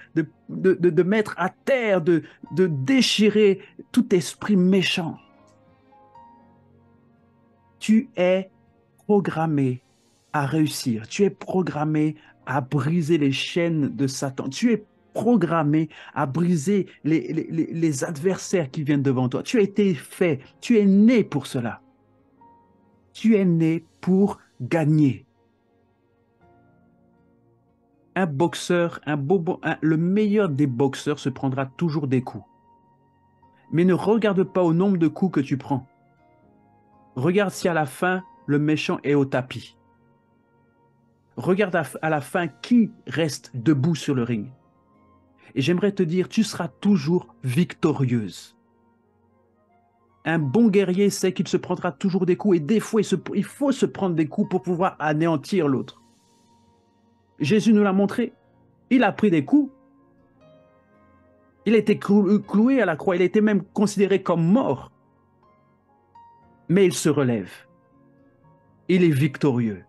de mettre à terre, de déchirer tout esprit méchant. Tu es programmé à réussir. Tu es programmé à briser les chaînes de Satan. Tu es programmé à briser les adversaires qui viennent devant toi. Tu as été fait. Tu es né pour cela. Tu es né pour gagner. Un boxeur, le meilleur des boxeurs se prendra toujours des coups. Mais ne regarde pas au nombre de coups que tu prends. Regarde si à la fin, le méchant est au tapis. Regarde à la fin qui reste debout sur le ring. Et j'aimerais te dire, tu seras toujours victorieuse. Un bon guerrier sait qu'il se prendra toujours des coups et des fois, il faut se prendre des coups pour pouvoir anéantir l'autre. Jésus nous l'a montré. Il a pris des coups. Il a été cloué à la croix. Il a été même considéré comme mort. Mais il se relève. Il est victorieux.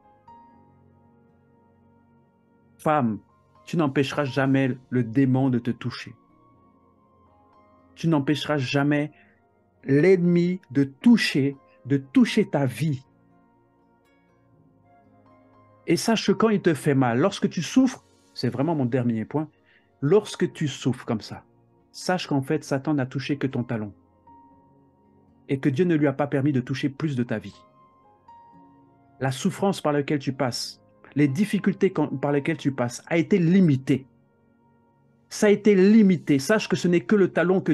Femme, tu n'empêcheras jamais le démon de te toucher. Tu n'empêcheras jamais l'ennemi de toucher ta vie. Et sache que quand il te fait mal, lorsque tu souffres, c'est vraiment mon dernier point, lorsque tu souffres comme ça, sache qu'en fait, Satan n'a touché que ton talon et que Dieu ne lui a pas permis de toucher plus de ta vie. La souffrance par laquelle tu passes, les difficultés par lesquelles tu passes a été limitée. Ça a été limité. Sache que ce n'est que le talon que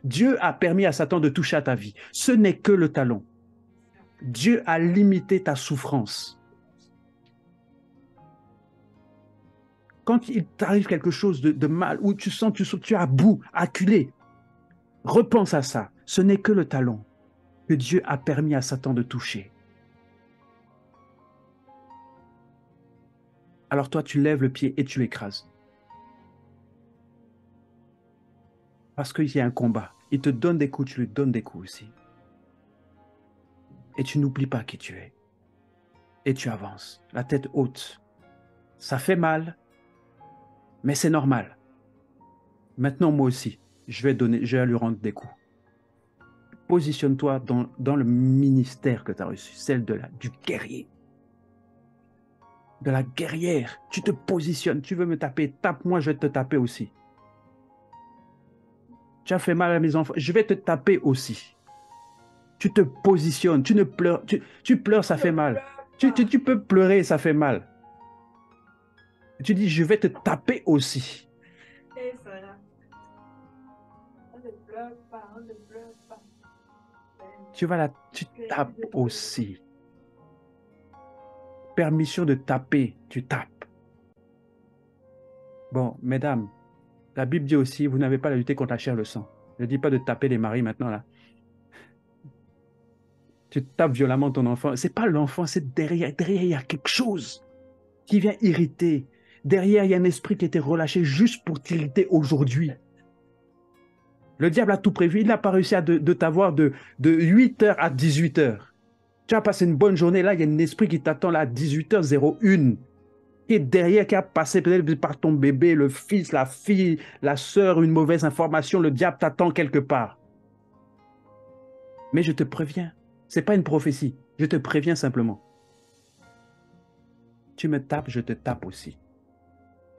Dieu a permis à Satan de toucher à ta vie. Ce n'est que le talon. Dieu a limité ta souffrance. Quand il t'arrive quelque chose de mal, où tu sens, tu es à bout, acculé, repense à ça. Ce n'est que le talon que Dieu a permis à Satan de toucher. Alors toi, tu lèves le pied et tu écrases. Parce qu'il y a un combat. Il te donne des coups, tu lui donnes des coups aussi. Et tu n'oublies pas qui tu es. Et tu avances, la tête haute. Ça fait mal, mais c'est normal. Maintenant, moi aussi, je vais lui rendre des coups. Positionne-toi dans le ministère que tu as reçu, celle du guerrier. De la guerrière. Tu te positionnes, tu veux me taper, tape-moi, je vais te taper aussi. Tu as fait mal à mes enfants, je vais te taper aussi. Tu te positionnes, tu ne pleures, tu pleures, ça fait mal. Tu peux pleurer, ça fait mal. Tu dis, je vais te taper aussi. Tu tapes aussi. Permission de taper, tu tapes. Bon, mesdames, la Bible dit aussi, vous n'avez pas à lutter contre la chair et le sang. Je ne dis pas de taper les maris maintenant, là. Tu tapes violemment ton enfant. Ce n'est pas l'enfant, c'est derrière. Derrière, il y a quelque chose qui vient irriter. Derrière, il y a un esprit qui a été relâché juste pour t'irriter aujourd'hui. Le diable a tout prévu. Il n'a pas réussi de t'avoir de 8h à 18h. Tu as passé une bonne journée. Là, il y a un esprit qui t'attend là à 18h01. Qui est derrière, qui a passé peut-être par ton bébé, le fils, la fille, la sœur, une mauvaise information. Le diable t'attend quelque part. Mais je te préviens, ce n'est pas une prophétie. Je te préviens simplement. Tu me tapes, je te tape aussi.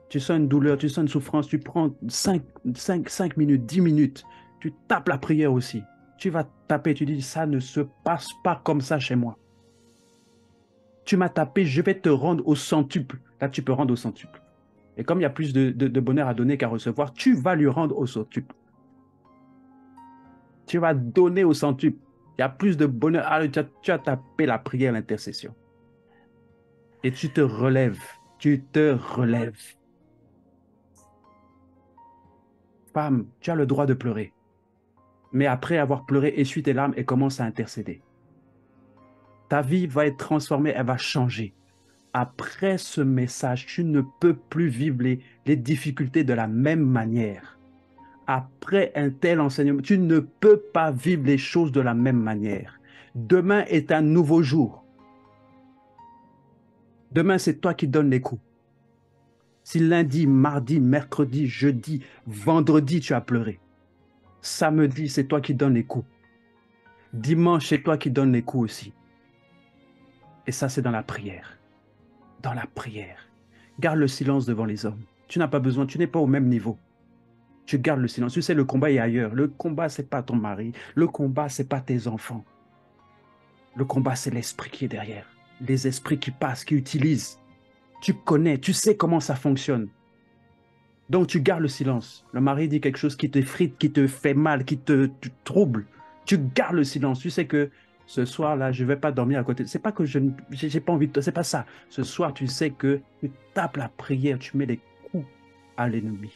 Tu sens une douleur, tu sens une souffrance, tu prends 5 minutes, 10 minutes. Tu tapes la prière aussi. Tu vas taper, tu dis, ça ne se passe pas comme ça chez moi. Tu m'as tapé, je vais te rendre au centuple. Là, tu peux rendre au centuple. Et comme il y a plus de bonheur à donner qu'à recevoir, tu vas lui rendre au centuple. Tu vas donner au centuple. Il y a plus de bonheur. Ah, tu as tapé la prière, l'intercession. Et tu te relèves. Tu te relèves. Femme, tu as le droit de pleurer. Mais après avoir pleuré, essuie tes larmes et commence à intercéder. Ta vie va être transformée, elle va changer. Après ce message, tu ne peux plus vivre les difficultés de la même manière. Après un tel enseignement, tu ne peux pas vivre les choses de la même manière. Demain est un nouveau jour. Demain, c'est toi qui donnes les coups. Si lundi, mardi, mercredi, jeudi, vendredi, tu as pleuré. Samedi, c'est toi qui donnes les coups. Dimanche, c'est toi qui donnes les coups aussi. Et ça, c'est dans la prière. Dans la prière. Garde le silence devant les hommes. Tu n'as pas besoin, tu n'es pas au même niveau. Tu gardes le silence. Tu sais, le combat est ailleurs. Le combat, ce n'est pas ton mari. Le combat, ce n'est pas tes enfants. Le combat, c'est l'esprit qui est derrière. Les esprits qui passent, qui utilisent. Tu connais, tu sais comment ça fonctionne. Donc, tu gardes le silence. Le mari dit quelque chose qui te frite, qui te fait mal, qui te trouble. Tu gardes le silence. Tu sais que ce soir-là, je ne vais pas dormir à côté. Ce n'est pas que je n'ai pas envie de... Ce n'est pas ça. Ce soir, tu sais que tu tapes la prière, tu mets des coups à l'ennemi.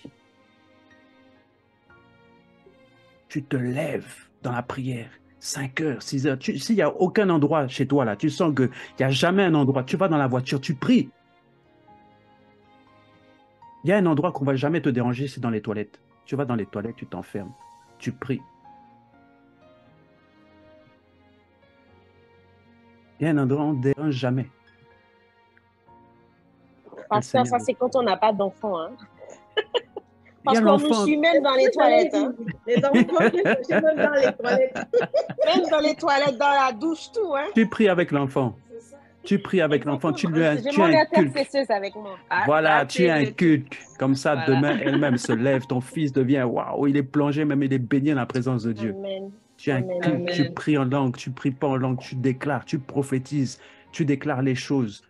Tu te lèves dans la prière. 5 heures, 6 heures. S'il n'y a aucun endroit chez toi, là, tu sens qu'il n'y a jamais un endroit. Tu vas dans la voiture, tu pries. Il y a un endroit qu'on ne va jamais te déranger, c'est dans les toilettes. Tu vas dans les toilettes, tu t'enfermes, tu pries. Il y a un endroit où on ne dérange jamais. Pasteur, ça c'est quand on n'a pas d'enfant. Hein. Il y a Parce qu'on nous l'enfant. suit même dans les toilettes. Hein. Les enfants, même dans les toilettes. Même dans les toilettes, dans la douche, tout. Hein. Tu pries avec l'enfant. Tu pries avec l'enfant, tu J'ai mon inculques. intercesseuse avec moi. Voilà, tu inculques. Comme ça, Voilà. demain, elle-même se lève. Ton fils devient, waouh, il est plongé, même il est baigné dans la présence de Dieu. Amen. Tu Amen. inculques, Amen. tu pries en langue, tu pries pas en langue, tu déclares, tu prophétises, tu déclares les choses.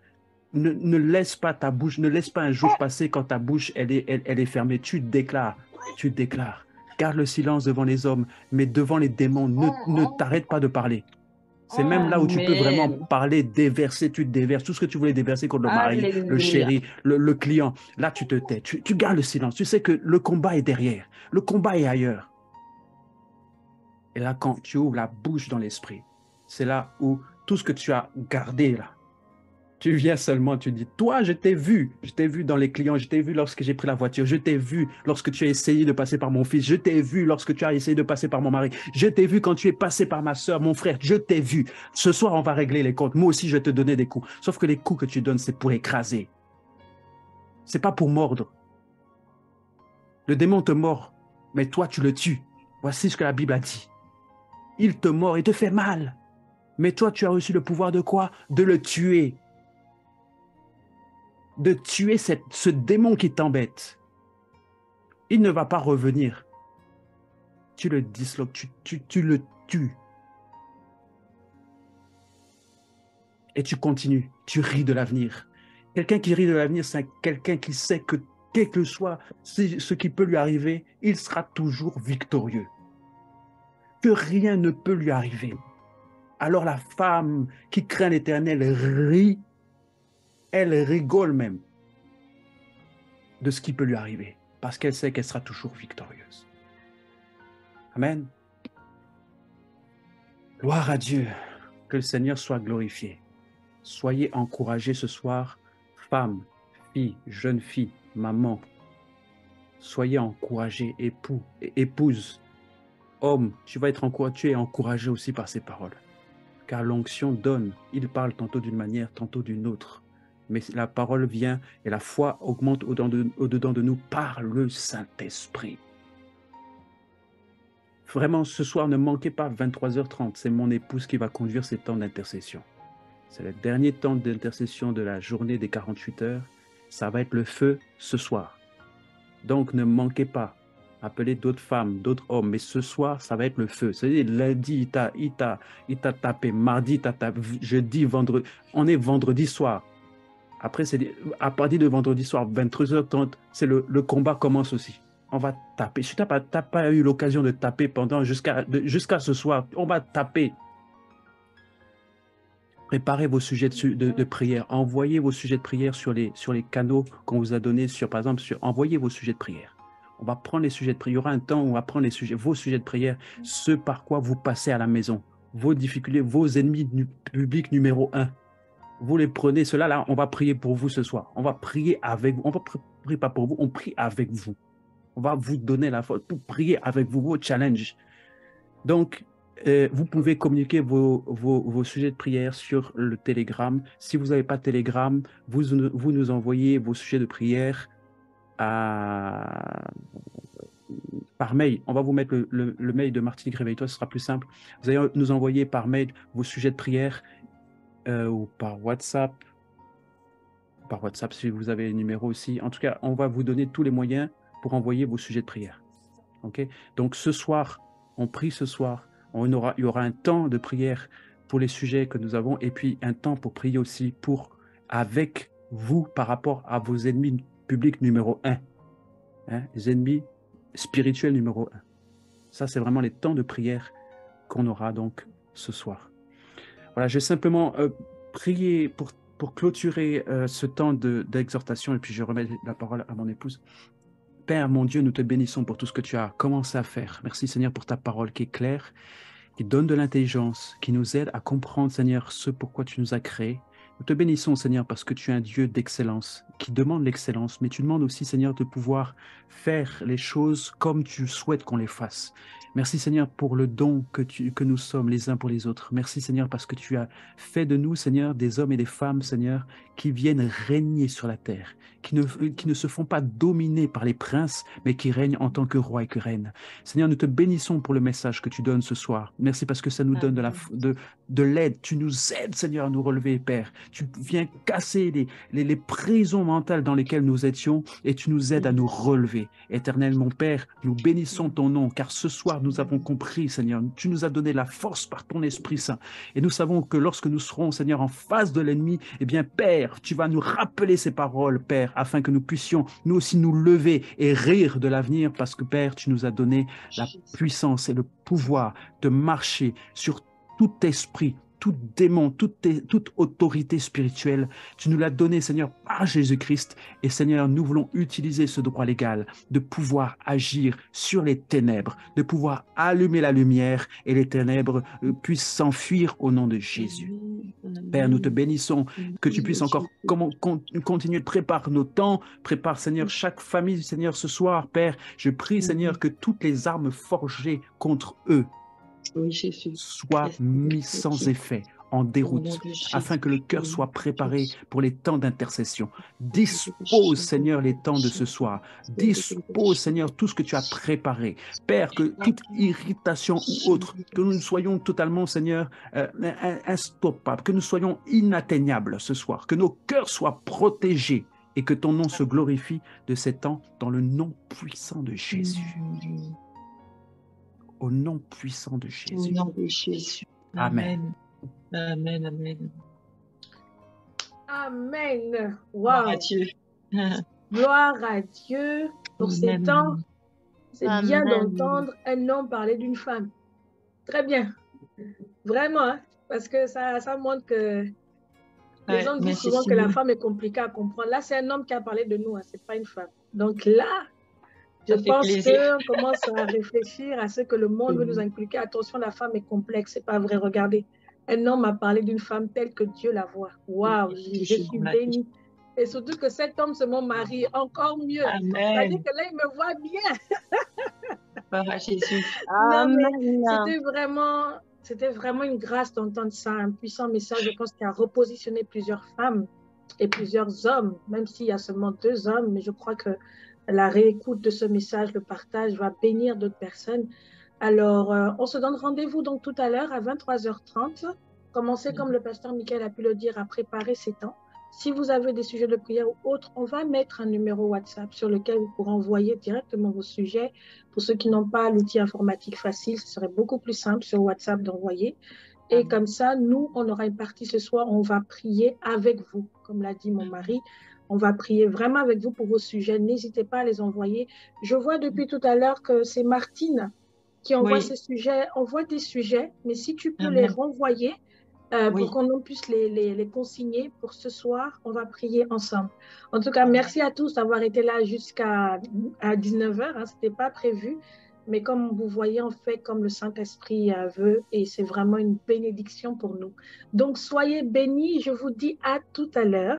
Ne laisse pas ta bouche, ne laisse pas un jour passer quand ta bouche, elle est fermée. Tu déclares, tu déclares. Garde le silence devant les hommes, mais devant les démons, ne t'arrête pas de parler. C'est même là où tu peux vraiment Amen. parler, déverser, tu déverses tout ce que tu voulais déverser contre le mari, le Alléluia. chéri, le client. Là, tu te tais, tu gardes le silence. Tu sais que le combat est derrière, le combat est ailleurs. Et là, quand tu ouvres la bouche dans l'esprit, c'est là où tout ce que tu as gardé là, tu viens seulement, tu dis, toi, je t'ai vu dans les clients, je t'ai vu lorsque j'ai pris la voiture, je t'ai vu lorsque tu as essayé de passer par mon fils, je t'ai vu lorsque tu as essayé de passer par mon mari, je t'ai vu quand tu es passé par ma soeur, mon frère, je t'ai vu. Ce soir, on va régler les comptes. Moi aussi, je vais te donner des coups. Sauf que les coups que tu donnes, c'est pour écraser. C'est pas pour mordre. Le démon te mord, mais toi, tu le tues. Voici ce que la Bible a dit. Il te mord, il te fait mal. Mais toi, tu as reçu le pouvoir de quoi? De le tuer. De tuer ce démon qui t'embête. Il ne va pas revenir. Tu le disloques, tu le tues. Et tu continues, tu ris de l'avenir. Quelqu'un qui rit de l'avenir, c'est quelqu'un qui sait que quel que soit ce qui peut lui arriver, il sera toujours victorieux. Que rien ne peut lui arriver. Alors la femme qui craint l'Éternel rit, elle rigole même de ce qui peut lui arriver, parce qu'elle sait qu'elle sera toujours victorieuse. Amen. Gloire à Dieu, que le Seigneur soit glorifié. Soyez encouragés ce soir, femmes, filles, jeunes filles, mamans. Soyez encouragés, époux et épouses. Homme, tu es encouragé aussi par ces paroles. Car l'onction donne, il parle tantôt d'une manière, tantôt d'une autre. Mais la parole vient et la foi augmente au-dedans de nous par le Saint-Esprit. Vraiment, ce soir, ne manquez pas 23h30. C'est mon épouse qui va conduire ces temps d'intercession. C'est le dernier temps d'intercession de la journée des 48 heures. Ça va être le feu ce soir. Donc, ne manquez pas. Appelez d'autres femmes, d'autres hommes. Mais ce soir, ça va être le feu. C'est-à-dire, lundi, il t'a tapé. Mardi, il t'a tapé. Jeudi, vendredi. On est vendredi soir. Après, à partir de vendredi soir, 23h30, le combat commence aussi. On va taper. Si tu n'as pas eu l'occasion de taper jusqu'à ce soir, on va taper. Préparez vos sujets de prière. Envoyez vos sujets de prière sur les canaux qu'on vous a donnés. Par exemple, envoyez vos sujets de prière. On va prendre les sujets de prière. Il y aura un temps où on va prendre vos sujets de prière, ce par quoi vous passez à la maison, vos difficultés, vos ennemis publics numéro 1. Vous les prenez, ceux-là, on va prier pour vous ce soir. On va prier avec vous. On va prier pas pour vous, on prie avec vous. On va vous donner la force pour prier avec vous, vos challenges. Donc, vous pouvez communiquer vos sujets de prière sur le Telegram. Si vous n'avez pas de Telegram, vous nous envoyez vos sujets de prière par mail. On va vous mettre le mail de Martinique Réveille-toi, ce sera plus simple. Vous allez nous envoyer par mail vos sujets de prière ou par WhatsApp. Par WhatsApp, si vous avez le numéro aussi. En tout cas, on va vous donner tous les moyens pour envoyer vos sujets de prière. Okay? Donc, ce soir, on prie ce soir. Il y aura un temps de prière pour les sujets que nous avons et puis un temps pour prier aussi avec vous par rapport à vos ennemis publics numéro 1. Hein? Les ennemis spirituels numéro 1. Ça, c'est vraiment les temps de prière qu'on aura donc ce soir. Voilà, je vais simplement prier pour clôturer ce temps d'exhortation et puis je remets la parole à mon épouse. Père, mon Dieu, nous te bénissons pour tout ce que tu as commencé à faire. Merci Seigneur pour ta parole qui est claire, qui donne de l'intelligence, qui nous aide à comprendre Seigneur ce pourquoi tu nous as créés. Nous te bénissons, Seigneur, parce que tu es un Dieu d'excellence, qui demande l'excellence, mais tu demandes aussi, Seigneur, de pouvoir faire les choses comme tu souhaites qu'on les fasse. Merci, Seigneur, pour le don que nous sommes les uns pour les autres. Merci, Seigneur, parce que tu as fait de nous, Seigneur, des hommes et des femmes, Seigneur, qui viennent régner sur la terre, qui ne se font pas dominer par les princes, mais qui règnent en tant que rois et que reines. Seigneur, nous te bénissons pour le message que tu donnes ce soir. Merci parce que ça nous donne de l'aide. Tu nous aides, Seigneur, à nous relever, Père. Tu viens casser les prisons mentales dans lesquelles nous étions et tu nous aides à nous relever. Éternel, mon Père, nous bénissons ton nom, car ce soir, nous avons compris, Seigneur, tu nous as donné la force par ton Esprit Saint. Et nous savons que lorsque nous serons, Seigneur, en face de l'ennemi, eh bien, Père, tu vas nous rappeler ces paroles, Père, afin que nous puissions, nous aussi, nous lever et rire de l'avenir, parce que, Père, tu nous as donné la puissance et le pouvoir de marcher sur tout esprit, tout démon, toute autorité spirituelle. Tu nous l'as donné, Seigneur, par Jésus-Christ. Et Seigneur, nous voulons utiliser ce droit légal de pouvoir agir sur les ténèbres, de pouvoir allumer la lumière et les ténèbres puissent s'enfuir au nom de Jésus. Père, nous te bénissons, que tu puisses encore continuer de préparer nos temps, prépare, Seigneur, chaque famille, Seigneur, ce soir, Père. Je prie, Seigneur, que toutes les armes forgées contre eux soient mises sans effet, en déroute, afin que le cœur soit préparé pour les temps d'intercession. Dispose, Seigneur, les temps de ce soir. Dispose, Seigneur, tout ce que tu as préparé. Père, que toute irritation ou autre, que nous soyons totalement, Seigneur, instoppables, que nous soyons inatteignables ce soir, que nos cœurs soient protégés et que ton nom se glorifie de ces temps dans le nom puissant de Jésus. Au nom puissant de Jésus. Au nom de Jésus. Amen. Amen, amen. Amen. Gloire Wow. à Dieu. Gloire à Dieu pour ces Amen. temps. C'est bien Amen. d'entendre un homme parler d'une femme. Très bien. Vraiment, hein, parce que ça montre que les Ouais, hommes disent merci souvent que la Simon. femme est compliquée à comprendre. Là, c'est un homme qui a parlé de nous, hein, c'est pas une femme. Donc là, je Ça fait pense plaisir. qu'on commence à réfléchir à ce que le monde veut nous inculquer. Attention, la femme est complexe, c'est pas vrai. Regardez, un homme a parlé d'une femme telle que Dieu la voit. Waouh, je suis bénie. Et surtout que cet homme, c'est mon mari, encore mieux. C'est-à-dire Amen. que là, il me voit bien. Gloire à Jésus. Non, mais Amen. c'était vraiment une grâce d'entendre ça, un puissant message, je pense, qui a repositionné plusieurs femmes et plusieurs hommes, même s'il y a seulement 2 hommes, mais je crois que la réécoute de ce message, le partage va bénir d'autres personnes. Alors, on se donne rendez-vous donc tout à l'heure à 23h30. Commencez, comme le pasteur Michael a pu le dire, à préparer ces temps. Si vous avez des sujets de prière ou autres, on va mettre un numéro WhatsApp sur lequel vous pourrez envoyer directement vos sujets. Pour ceux qui n'ont pas l'outil informatique facile, ce serait beaucoup plus simple sur WhatsApp d'envoyer. Et comme ça, nous, on aura une partie ce soir, on va prier avec vous, comme l'a dit mon mari. On va prier vraiment avec vous pour vos sujets. N'hésitez pas à les envoyer. Je vois depuis tout à l'heure que c'est Martine qui envoie ces sujets. Envoie tes sujets, mais si tu peux les renvoyer pour qu'on puisse les consigner pour ce soir, on va prier ensemble. En tout cas, merci à tous d'avoir été là jusqu'à 19h. Hein, ce n'était pas prévu. Mais comme vous voyez, on fait comme le Saint-Esprit veut et c'est vraiment une bénédiction pour nous. Donc, soyez bénis. Je vous dis à tout à l'heure.